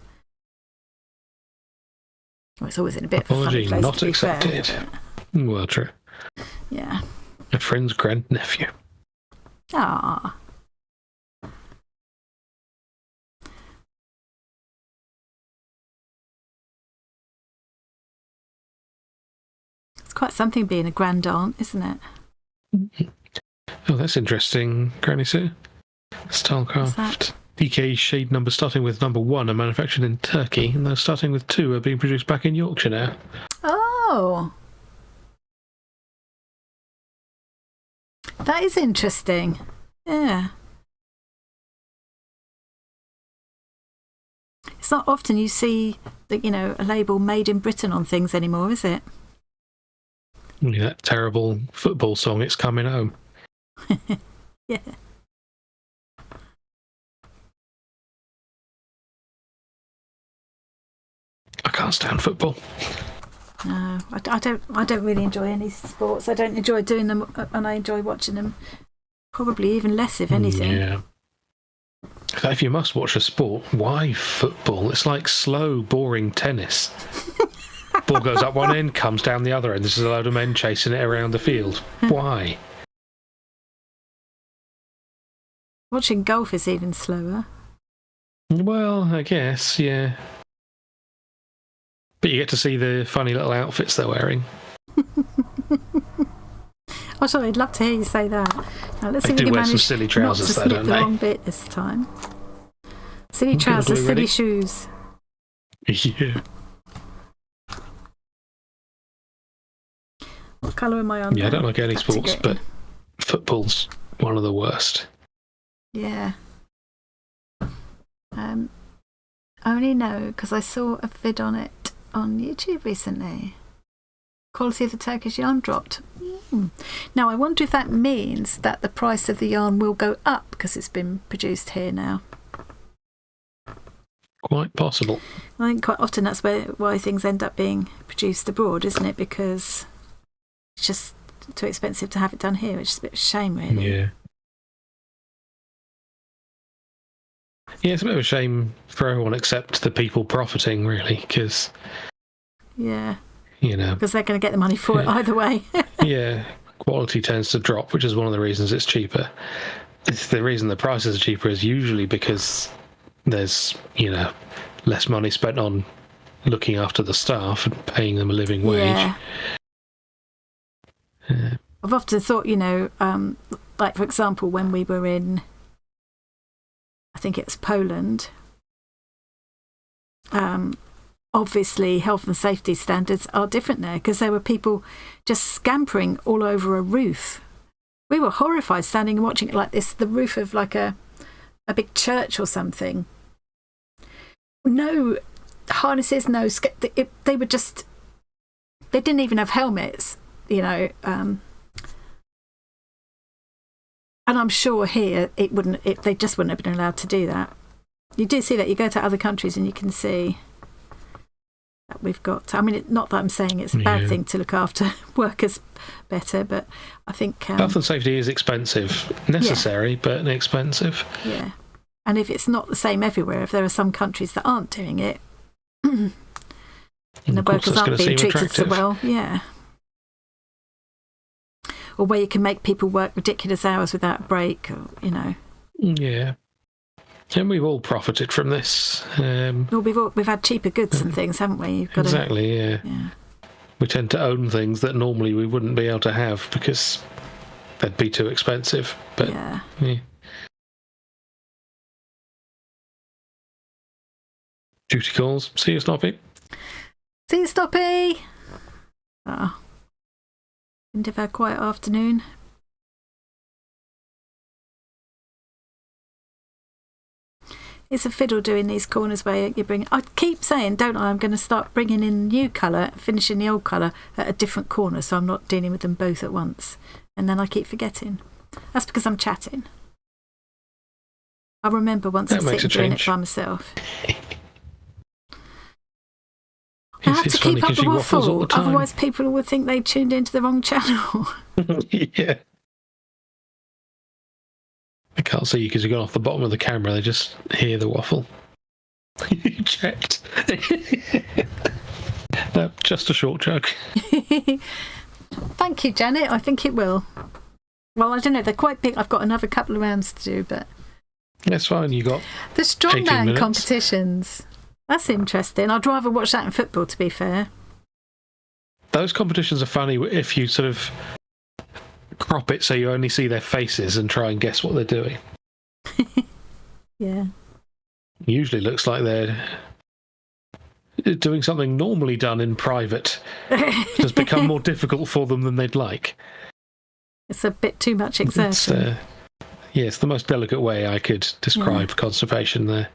Well, it's always in a bit of a funny place. Apology not accepted. Fair, well, true. Yeah. A friend's grandnephew. Ah. It's quite something being a grand aunt, isn't it? Oh, that's interesting, Granny Sue. Stylecraft. DK shade numbers starting with number 1 are manufactured in Turkey, and those starting with 2 are being produced back in Yorkshire now. Oh. That is interesting. Yeah. It's not often you see a label made in Britain on things anymore, is it? Yeah, that terrible football song, It's Coming Home. Yeah. I can't stand football. No, I don't really enjoy any sports. I don't enjoy doing them, and I enjoy watching them. Probably even less, if anything. Yeah. If you must watch a sport, why football? It's like slow, boring tennis. Ball goes up one end, comes down the other end. This is a load of men chasing it around the field. Why? Watching golf is even slower. Well, I guess, yeah. But you get to see the funny little outfits they're wearing. Oh, sorry, I'd love to hear you say that. Now, let's see They if we do can wear some manage silly not to trousers though, snip don't the they? wrong bit this time. Silly Okay, trousers, glue silly ready? shoes. Yeah. What colour am I on Yeah, I now? don't like any Back to sports, green. but football's one of the worst. Yeah. I only know because I saw a vid on it on YouTube recently. Quality of the Turkish yarn dropped. Now, I wonder if that means that the price of the yarn will go up because it's been produced here now. Quite possible. I think quite often that's why things end up being produced abroad, isn't it? Because it's just too expensive to have it done here, which is a bit of a shame, really. Yeah. Yeah, it's a bit of a shame for everyone except the people profiting, really, because, Yeah, you know, because they're going to get the money for it either way. yeah, quality tends to drop, which is one of the reasons it's cheaper. The reason the prices are cheaper is usually because there's, you know, less money spent on looking after the staff and paying them a living wage. Yeah. I've often thought, you know, like, for example, when we were in, I think it's Poland, obviously health and safety standards are different there because there were people just scampering all over a roof. We were horrified standing and watching it like this, the roof of like a big church or something. No harnesses, no... They were just... They didn't even have helmets, you know. And I'm sure here they just wouldn't have been allowed to do that. You do see that. You go to other countries and you can see that we've got... I mean, not that I'm saying it's a bad thing to look after workers better, but I think... health and safety is expensive. Necessary, but expensive. Yeah. And if it's not the same everywhere, if there are some countries that aren't doing it, and the workers aren't being treated so well, yeah. Or where you can make people work ridiculous hours without a break, or, you know. Yeah. And we've all profited from this. Well, we've had cheaper goods and things, haven't we? You've got exactly, yeah. We tend to own things that normally we wouldn't be able to have because they'd be too expensive. But yeah. Duty calls. See you, Snoppy. See you, Stoppy. End of our quiet afternoon. It's a fiddle doing these corners where you bring... I keep saying, don't I, I'm going to start bringing in new colour, finishing the old colour at a different corner so I'm not dealing with them both at once. And then I keep forgetting. That's because I'm chatting. I remember once I was doing it by myself. I have to keep up the waffle, otherwise people would think they tuned into the wrong channel. Yeah. I can't see you because you've gone off the bottom of the camera. They just hear the waffle. You checked. No, just a short jug. Thank you, Janet. I think it will. Well, I don't know. They're quite big. I've got another couple of rounds to do, but... That's fine. You got the strongman competitions. That's interesting. I'd rather watch that in football, to be fair. Those competitions are funny if you sort of crop it so you only see their faces and try and guess what they're doing. Yeah. Usually looks like they're doing something normally done in private. Has become more difficult for them than they'd like. It's a bit too much exertion. It's the most delicate way I could describe constipation there.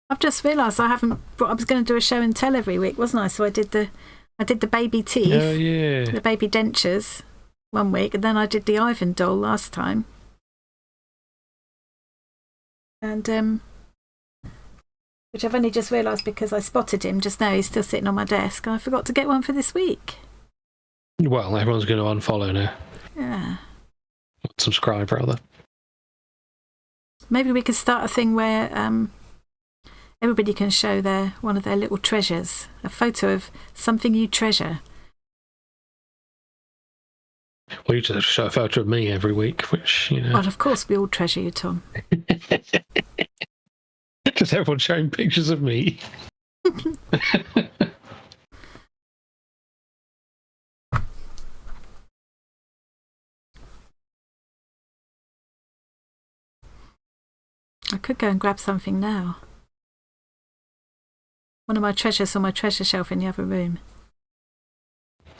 I've just realised I was going to do a show and tell every week, wasn't I? So I did the baby teeth, the baby dentures one week, and then I did the Ivan doll last time. And which I've only just realised because I spotted him just now. He's still sitting on my desk, and I forgot to get one for this week. Well, everyone's going to unfollow now. Yeah. Subscribe, rather. Maybe we could start a thing where everybody can show one of their little treasures, a photo of something you treasure. Well, you just show a photo of me every week, which, you know... Well, of course, we all treasure you, Tom. Just everyone showing pictures of me. I could go and grab something now. One of my treasures on my treasure shelf in the other room.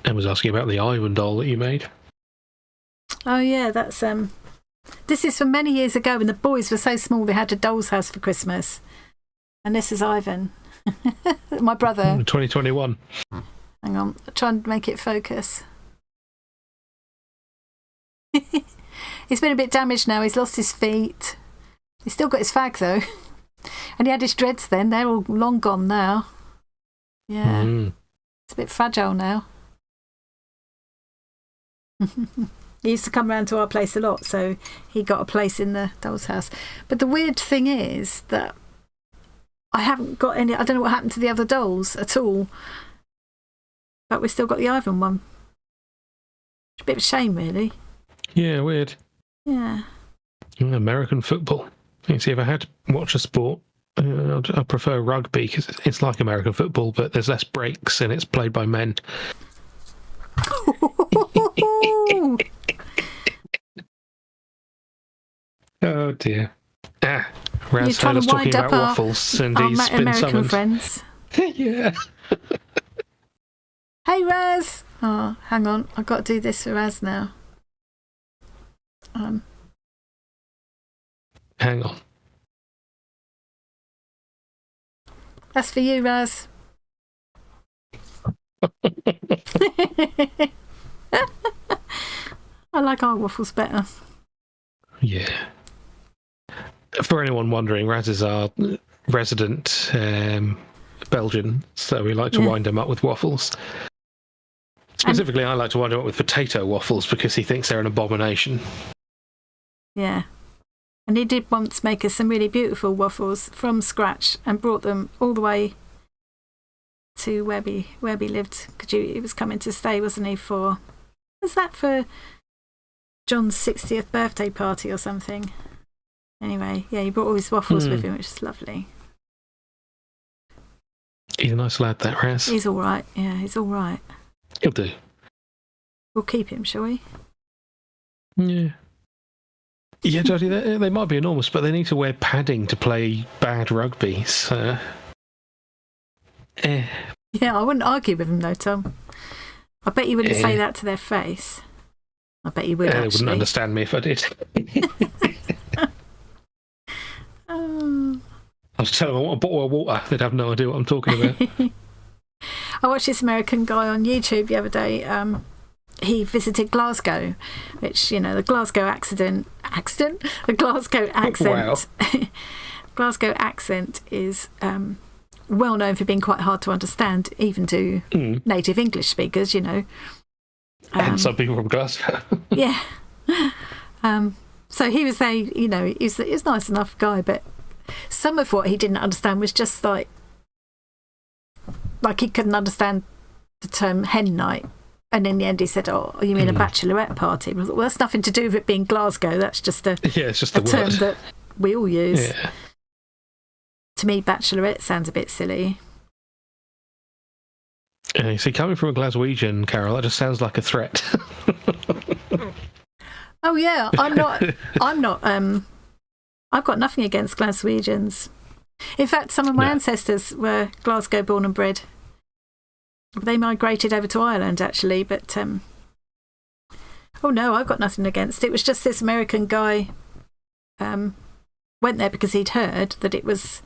And was asking about the Ivan doll that you made. Oh yeah, that's this is from many years ago when the boys were so small they had a doll's house for Christmas. And this is Ivan. My brother. 2021. Hang on, I'll try and make it focus. He's been a bit damaged now. He's lost his feet. He's still got his fag though. And he had his dreads then. They're all long gone now. Yeah. It's a bit fragile now. He used to come round to our place a lot, so he got a place in the doll's house. But the weird thing is that I haven't got any. I don't know what happened to the other dolls at all. But we've still got the Ivan one. It's a bit of a shame, really. Yeah, weird. Yeah. American football. You see, if I had to watch a sport, I prefer rugby because it's like American football, but there's less breaks and it's played by men. Oh dear. Raz heard us talking about waffles and he's been American summoned. Friends. Yeah. Hey Raz! Oh, hang on. I've got to do this for Raz now. Hang on. That's for you, Raz. I like our waffles better. Yeah. For anyone wondering, Raz is our resident Belgian, so we like to wind him up with waffles. Specifically, I like to wind him up with potato waffles because he thinks they're an abomination. Yeah. And he did once make us some really beautiful waffles from scratch and brought them all the way to where we lived. Because he was coming to stay, wasn't he, for... Was that for John's 60th birthday party or something? Anyway, yeah, he brought all his waffles with him, which is lovely. He's a nice lad, that Raz. He's all right. Yeah, he's all right. He'll do. We'll keep him, shall we? Yeah. Yeah, Jodie, they might be enormous, but they need to wear padding to play bad rugby, so... Yeah, I wouldn't argue with them, though, Tom. I bet you wouldn't say that to their face. I bet you would, actually. They wouldn't understand me if I did. I was telling them I want a bottle of water. They'd have no idea what I'm talking about. I watched this American guy on YouTube the other day. He visited Glasgow, which, you know, the Glasgow accent. The Glasgow accent. Wow. Glasgow accent is well known for being quite hard to understand, even to native English speakers, you know. And some people from Glasgow. Yeah. So he was there, you know, he's a nice enough guy, but some of what he didn't understand was just like he couldn't understand the term hen night. And in the end he said, "Oh, you mean a bachelorette party?" I thought, well, that's nothing to do with it being Glasgow. That's just it's just a term word that we all use. Yeah. To me, bachelorette sounds a bit silly. You see, coming from a Glaswegian, Carol, that just sounds like a threat. Oh yeah, I'm not. I've got nothing against Glaswegians. In fact, some of my ancestors were Glasgow born and bred. They migrated over to Ireland, actually, but oh no, I've got nothing against it. It was just this American guy went there because he'd heard that it was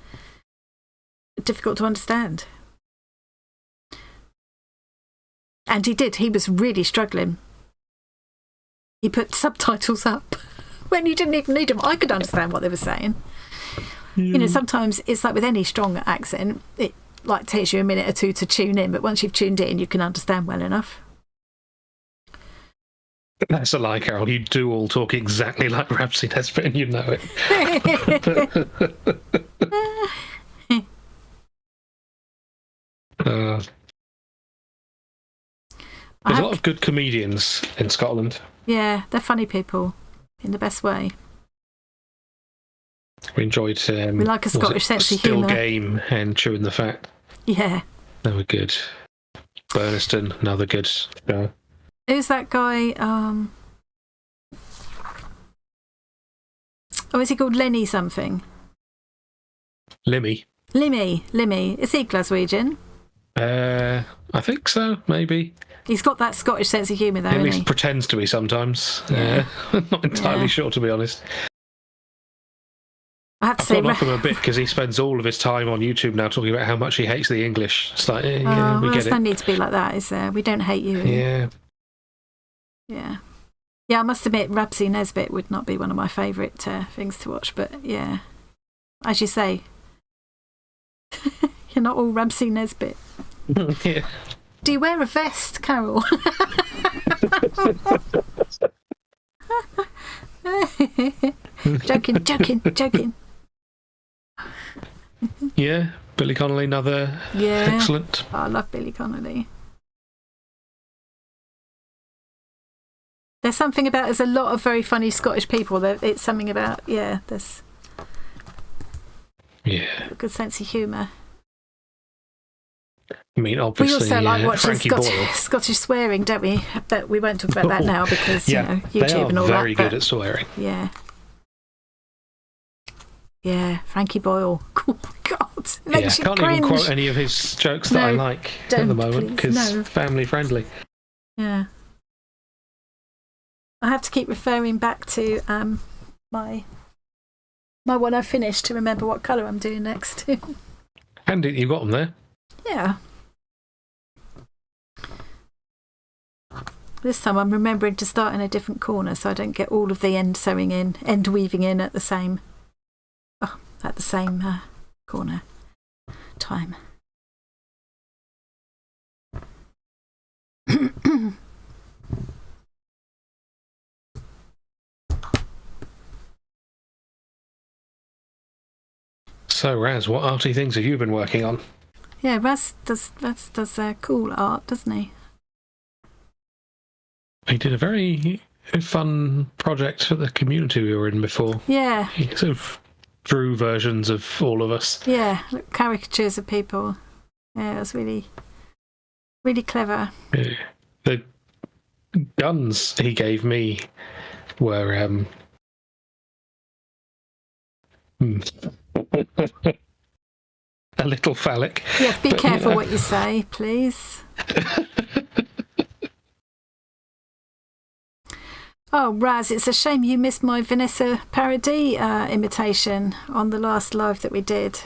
difficult to understand. And he did. He was really struggling. He put subtitles up when you didn't even need them. I could understand what they were saying. You know, sometimes it's like with any strong accent, it like takes you a minute or two to tune in, but once you've tuned in, you can understand well enough. That's a lie, Carol. You do all talk exactly like Ramsay Nesbitt, and you know it. There's a lot of good comedians in Scotland. Yeah, they're funny people in the best way. We enjoyed we like a Scottish sense of humour. Still Game and Chewing the Fat. Yeah. They were good. Burniston, another good show. Who's that guy? Oh, is he called Lenny something? Limmy. Limmy. Is he Glaswegian? I think so, maybe. He's got that Scottish sense of humour, though, At isn't least he? pretends to be sometimes. Yeah. Not entirely sure, to be honest. I have to I've say, gone off him a bit because he spends all of his time on YouTube now talking about how much he hates the English. It's like, we get there's it. no need to be like that, is there? We don't hate you. Yeah. Yeah, I must admit, Rabsy Nesbitt would not be one of my favourite things to watch, but yeah, as you say, you're not all Rabsy Nesbitt. Yeah. Do you wear a vest, Carol? Joking. Yeah, Billy Connolly, another excellent. Oh, I love Billy Connolly. There's something about, there's a lot of very funny Scottish people. It's something about, there's a good sense of humour. I mean, obviously, we also like watching Frankie Scottish swearing, don't we? But we won't talk about that now because, YouTube they are and all that. very good at swearing. Yeah, Frankie Boyle. Oh, God. I can't even quote any of his jokes that I like at the moment because family friendly. Yeah. I have to keep referring back to my one I finished to remember what colour I'm doing next. And you got them there? Yeah. This time I'm remembering to start in a different corner so I don't get all of the end weaving in at the same corner time. So, Raz, what arty things have you been working on? Yeah, Raz does cool art, doesn't he? He did a very fun project for the community we were in before. Yeah. He sort of drew versions of all of us. Yeah, caricatures of people. Yeah, it was really, really clever. Yeah. The guns he gave me were a little phallic. Yeah, be careful what you say, please. Oh, Raz, it's a shame you missed my Vanessa Paradis imitation on the last live that we did.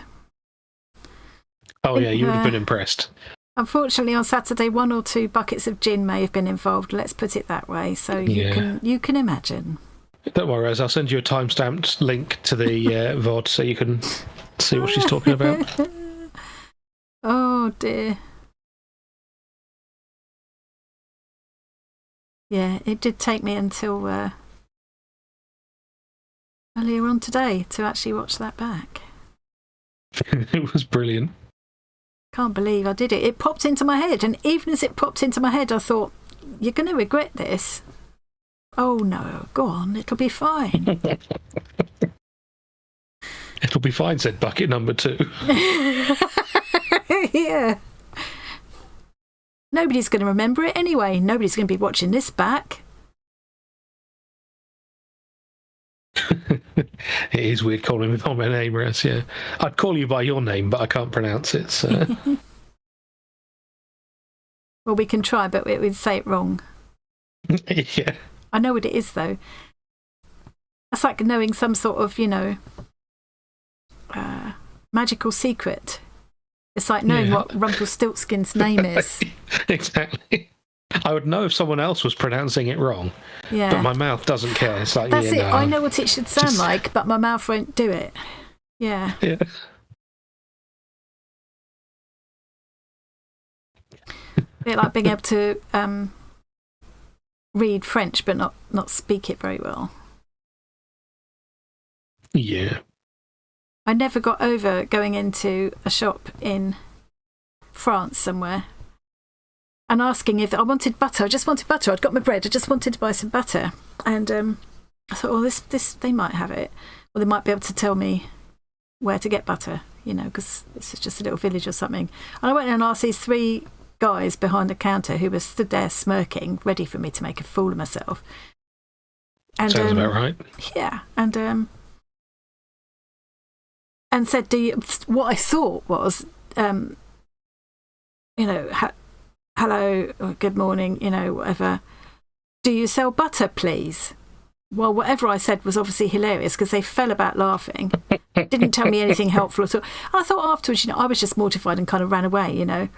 Oh, yeah, you would have been impressed. Unfortunately, on Saturday, 1 or 2 buckets of gin may have been involved. Let's put it that way. So you can imagine. Don't worry, Raz. I'll send you a timestamped link to the VOD so you can see what she's talking about. Oh, dear. Yeah, it did take me until earlier on today to actually watch that back. It was brilliant. Can't believe I did it. It popped into my head, and even as it popped into my head, I thought, you're going to regret this. Oh, no, go on, it'll be fine. It'll be fine, said bucket number 2. Yeah. Nobody's going to remember it anyway. Nobody's going to be watching this back. It is weird calling me by my name, Raz, yeah. I'd call you by your name, but I can't pronounce it, so... Well, we can try, but we'd say it wrong. Yeah. I know what it is, though. That's like knowing some sort of, magical secret. It's like knowing what Rumpelstiltskin's name is. Exactly. I would know if someone else was pronouncing it wrong. Yeah. But my mouth doesn't care. It's like, that's it. No. I know what it should sound like, but my mouth won't do it. Yeah. Yeah. A bit like being able to read French but not speak it very well. Yeah. I never got over going into a shop in France somewhere and asking if I wanted butter. I just wanted butter. I'd got my bread. I just wanted to buy some butter. And I thought, this they might have it. Or they might be able to tell me where to get butter, because it's just a little village or something. And I went and asked these 3 guys behind the counter who were stood there smirking, ready for me to make a fool of myself. And, sounds about right. Yeah. And and said, what I thought was, you know, hello, or good morning, you know, whatever. Do you sell butter, please? Well, whatever I said was obviously hilarious because they fell about laughing. Didn't tell me anything helpful at all. I thought afterwards, you know, I was just mortified and kind of ran away, you know.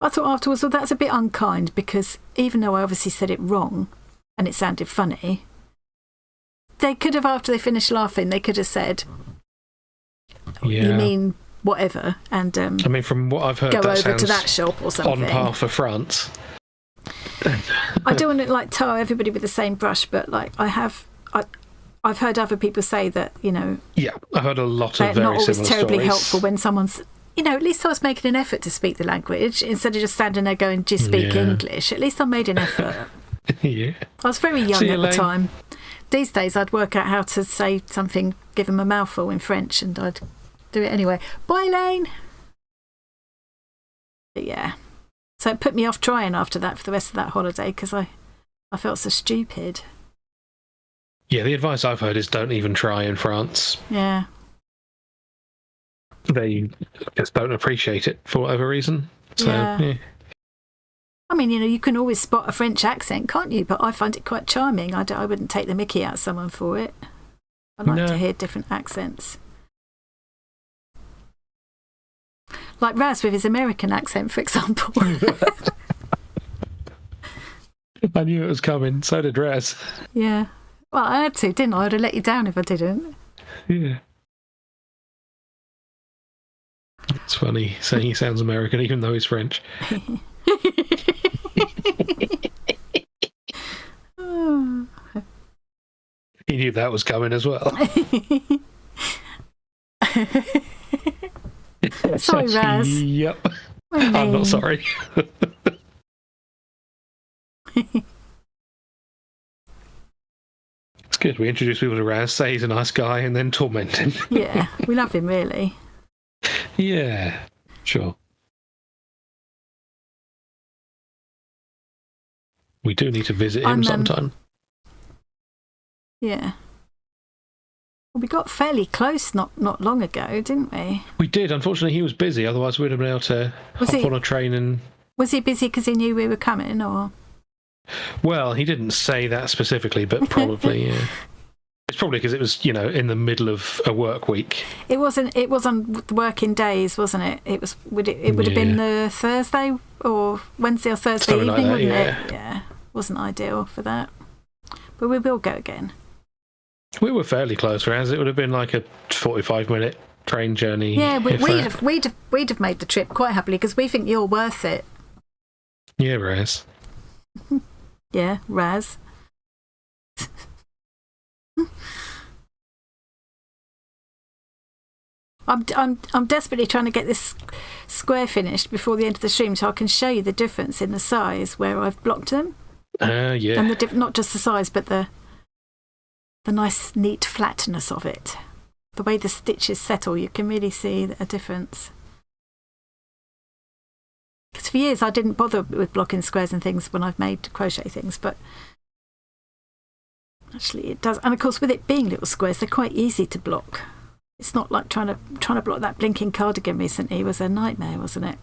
I thought afterwards, well, that's a bit unkind because even though I obviously said it wrong and it sounded funny, they could have, after they finished laughing, they could have said, you mean whatever, and I mean, from what I've heard, go that over to that shop or something. On par for France. I don't want to like tar everybody with the same brush, but like I've heard other people say that, you know. Yeah, I've heard a lot of very not always similar terribly stories. helpful when someone's, you know, at least I was making an effort to speak the language instead of just standing there going, do you speak English? At least I made an effort. Yeah. I was very young at the time. These days I'd work out how to say something, give them a mouthful in French, and I'd do it anyway. Bye, Elaine. But yeah. So it put me off trying after that for the rest of that holiday because I felt so stupid. Yeah, the advice I've heard is don't even try in France. Yeah. They just don't appreciate it for whatever reason. So, yeah. I mean, you know, you can always spot a French accent, can't you? But I find it quite charming. I wouldn't take the mickey out of someone for it. I like to hear different accents. Like Raz with his American accent, for example. I knew it was coming. So did Raz. Yeah. Well, I had to, didn't I? I'd have let you down if I didn't. Yeah. It's funny saying he sounds American even though he's French. He knew that was coming as well. Sorry, Raz. Yep. I'm not sorry. It's good. We introduce people to Raz, say he's a nice guy, and then torment him. Yeah, we love him, really. Yeah, sure. We do need to visit him sometime. Yeah. Well, we got fairly close not long ago, didn't we? We did. Unfortunately, he was busy. Otherwise, we'd have been able to hop on a train and... Was he busy because he knew we were coming, or...? Well, he didn't say that specifically, but probably, yeah. It's probably because it was, you know, in the middle of a work week. It was on working days, wasn't it? It would have been the Thursday or Wednesday or Thursday evening, like that, wouldn't it? Yeah. Wasn't ideal for that. But we will go again. We were fairly close, Raz. It would have been like a 45-minute train journey. Yeah, we'd have made the trip quite happily because we think you're worth it. Yeah, Raz. Yeah, Raz. I'm desperately trying to get this square finished before the end of the stream so I can show you the difference in the size where I've blocked them. Yeah. And not just the size, but the nice, neat flatness of it. The way the stitches settle, you can really see a difference. Because for years I didn't bother with blocking squares and things when I've made crochet things, but actually it does. And of course, with it being little squares, they're quite easy to block. It's not like trying to block that blinking cardigan recently was a nightmare, wasn't it?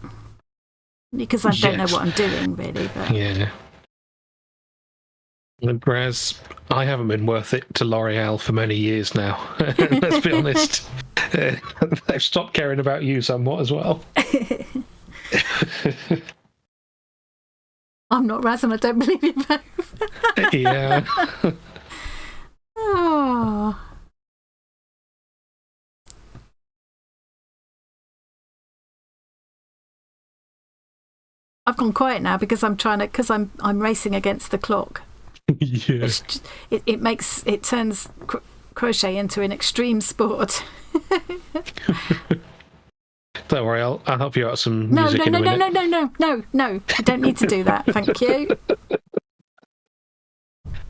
Because I don't know what I'm doing, really. But... Yeah. Whereas I haven't been worth it to L'Oreal for many years now. Let's be honest. They've stopped caring about you somewhat as well. I'm not Raz and I don't believe you both. Yeah. Oh. I've gone quiet now because I'm racing against the clock. Yeah. It turns crochet into an extreme sport. Don't worry, I'll help you out with some music in a minute. No. I don't need to do that. Thank you.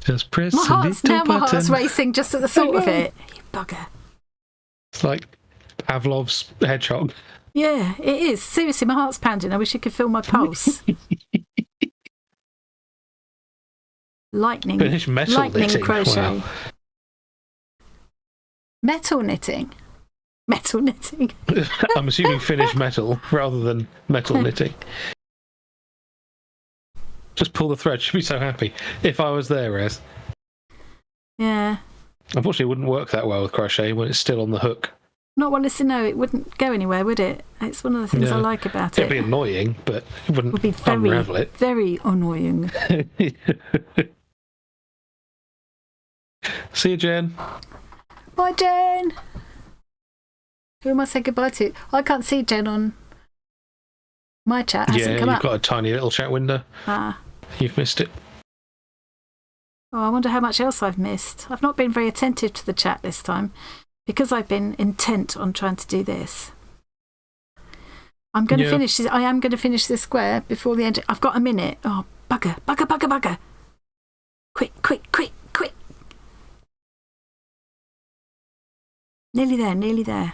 Just press a little button. My heart's racing just at the thought of it. You bugger. It's like Pavlov's hedgehog. Yeah, it is. Seriously, my heart's pounding. I wish you could feel my pulse. Lightning knitting. Crochet. Wow. Metal knitting. Metal knitting. I'm assuming finished metal rather than metal knitting. Just pull the thread. She'd be so happy if I was there, Res. Yeah. Unfortunately, it wouldn't work that well with crochet when it's still on the hook. Not well, listen, no, it wouldn't go anywhere, would it? It's one of the things I like about it. It'd be annoying, but it wouldn't be very, unravel it. Very annoying. See you, Jen. Bye, Jen. Who am I saying goodbye to? I can't see Jen on my chat. Hasn't come you've up. got a tiny little chat window. Ah. You've missed it. Oh, I wonder how much else I've missed. I've not been very attentive to the chat this time because I've been intent on trying to do this. I'm going to finish this. I am going to finish this square before the end. I've got a minute. Oh, bugger, bugger, bugger, bugger. Quick, quick, quick, quick. Nearly there, nearly there.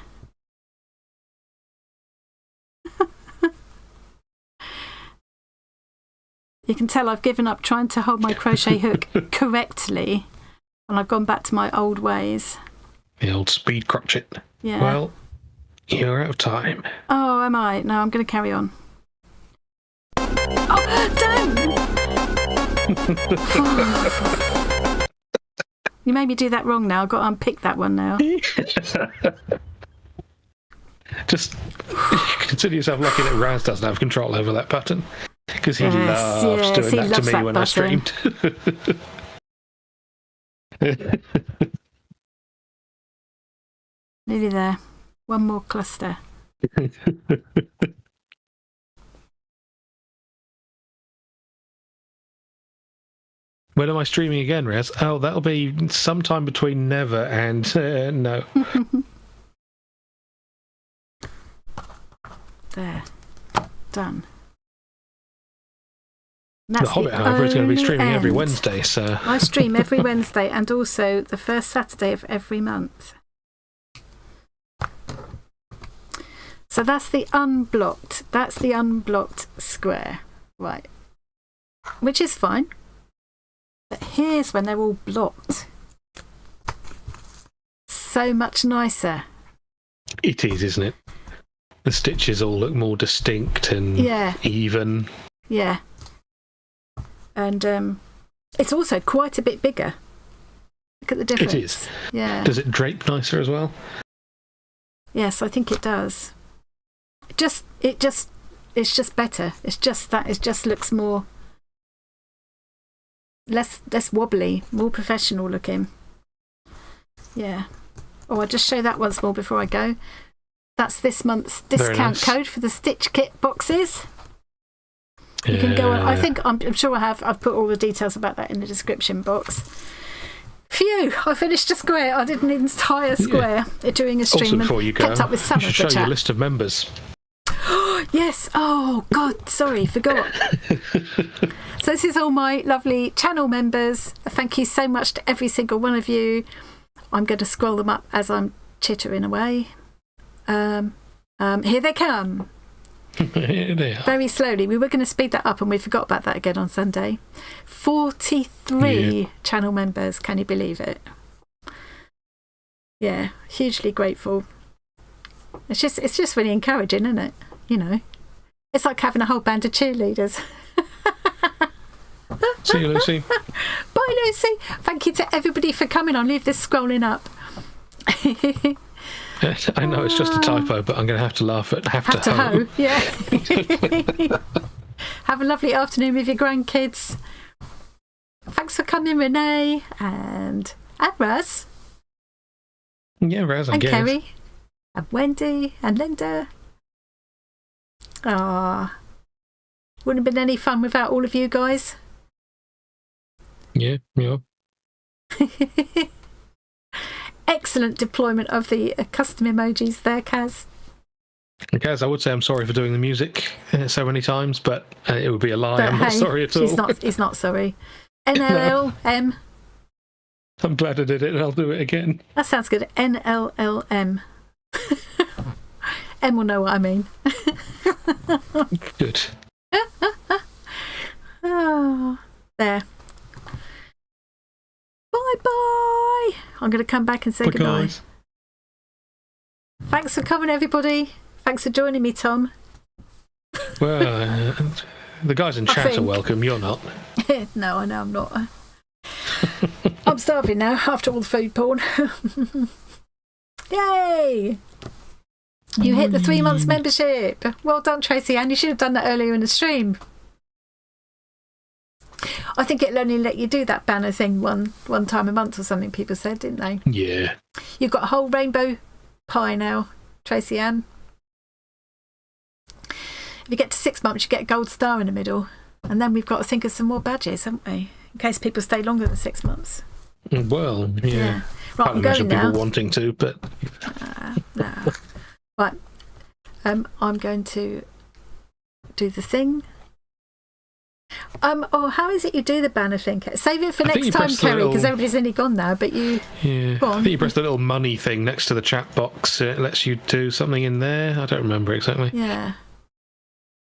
You can tell I've given up trying to hold my crochet hook correctly, and I've gone back to my old ways. The old speed crochet. Yeah. Well, you're out of time. Oh, am I? No, I'm going to carry on. Oh, damn! You made me do that wrong now. I've got to unpick that one now. Just consider yourself lucky that Raz doesn't have control over that button. Because he loves doing that to me when I streamed. Nearly there. One more cluster. When am I streaming again, Raz? Oh, that'll be sometime between never and no. There. Done. The Hobbit, however, is going to be streaming every Wednesday, so... I stream every Wednesday and also the first Saturday of every month. So that's the unblocked. That's the unblocked square. Right. Which is fine. But here's when they're all blocked. So much nicer. It is, isn't it? The stitches all look more distinct and even. Yeah. And it's also quite a bit bigger. Look at the difference. It is. Yeah. Does it drape nicer as well? Yes, I think it does. It's just better. It's just that it just looks more less wobbly, more professional looking. Yeah. Oh, I'll just show that once more before I go. That's this month's discount code for the Stitch Kit boxes. You can go on. I think I'm sure I've put all the details about that in the description box. Phew! I finished a square. I did an entire square during a stream. Also, before you go, kept up with some you of should the show chat. your list of members. Yes. Oh God, sorry, forgot. So this is all my lovely channel members. Thank you so much to every single one of you. I'm going to scroll them up as I'm chittering away. Here they come. Here they are. Very slowly. We were going to speed that up and we forgot about that again on Sunday. 43 channel members. Can you believe it? Yeah, hugely grateful. It's just really encouraging, isn't it? You know, it's like having a whole band of cheerleaders. See you, Lucy. Bye, Lucy. Thank you to everybody for coming. I'll leave this scrolling up. I know it's just a typo, but I'm going to have to laugh at have to hoe. Yeah. Have a lovely afternoon with your grandkids. Thanks for coming, Renee and Raz. Yeah, Raz, I guess. And Kerry and Wendy and Linda. Ah, wouldn't have been any fun without all of you guys. Yeah. Excellent deployment of the custom emojis there, Kaz. Kaz, I would say I'm sorry for doing the music so many times, but it would be a lie. I'm not sorry at all. He's not sorry. NLLM. I'm glad I did it and I'll do it again. That sounds good. NLLM. M will know what I mean. Good. Oh, there. Bye-bye. I'm going to come back and say goodbye. Guys. Thank Thanks for coming, everybody. Thanks for joining me, Tom. Well, the guys in chat are welcome. You're not. No, I know I'm not. I'm starving now after all the food porn. Yay! You hit the 3 months membership. Well done, Tracy Ann. You should have done that earlier in the stream. I think it'll only let you do that banner thing one time a month or something, people said, didn't they? Yeah. You've got a whole rainbow pie now, Tracy Ann. If you get to 6 months, you get a gold star in the middle. And then we've got to think of some more badges, haven't we? In case people stay longer than 6 months. Well, yeah. Right, I'm going now. People wanting to, but... No. Right. I'm going to do the thing. How is it you do the banner thing? Save it for next time, Kerry, because everybody's only gone now, but you... Yeah. I think you press the little money thing next to the chat box. It lets you do something in there. I don't remember exactly. Yeah.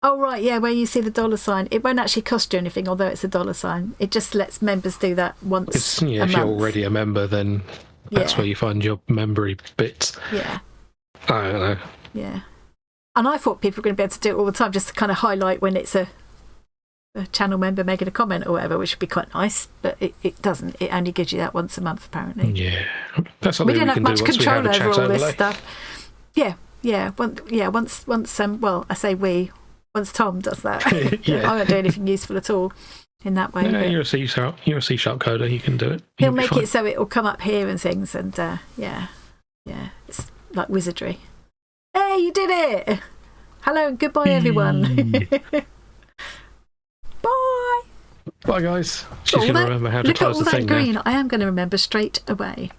Oh, right, yeah, where you see the $sign. It won't actually cost you anything, although it's a $sign. It just lets members do that once a month. If you're already a member, then that's where you find your membery bits. Yeah. I don't know. Yeah. And I thought people were going to be able to do it all the time, just to kind of highlight when it's a channel member making a comment or whatever, which would be quite nice, but it doesn't. It only gives you that once a month, apparently. Yeah. That's something we don't have much control over all overlay. this stuff. Yeah. Once, well, I say we... Once Tom does that, I don't do anything useful at all in that way. No, you're a C-sharp coder. You can do it. He'll make it so it will come up here and things, and it's like wizardry. Hey, you did it! Hello and goodbye, everyone. Bye. Bye, guys. She's going to remember how to close the thing. Look at all that green. Now. I am going to remember straight away.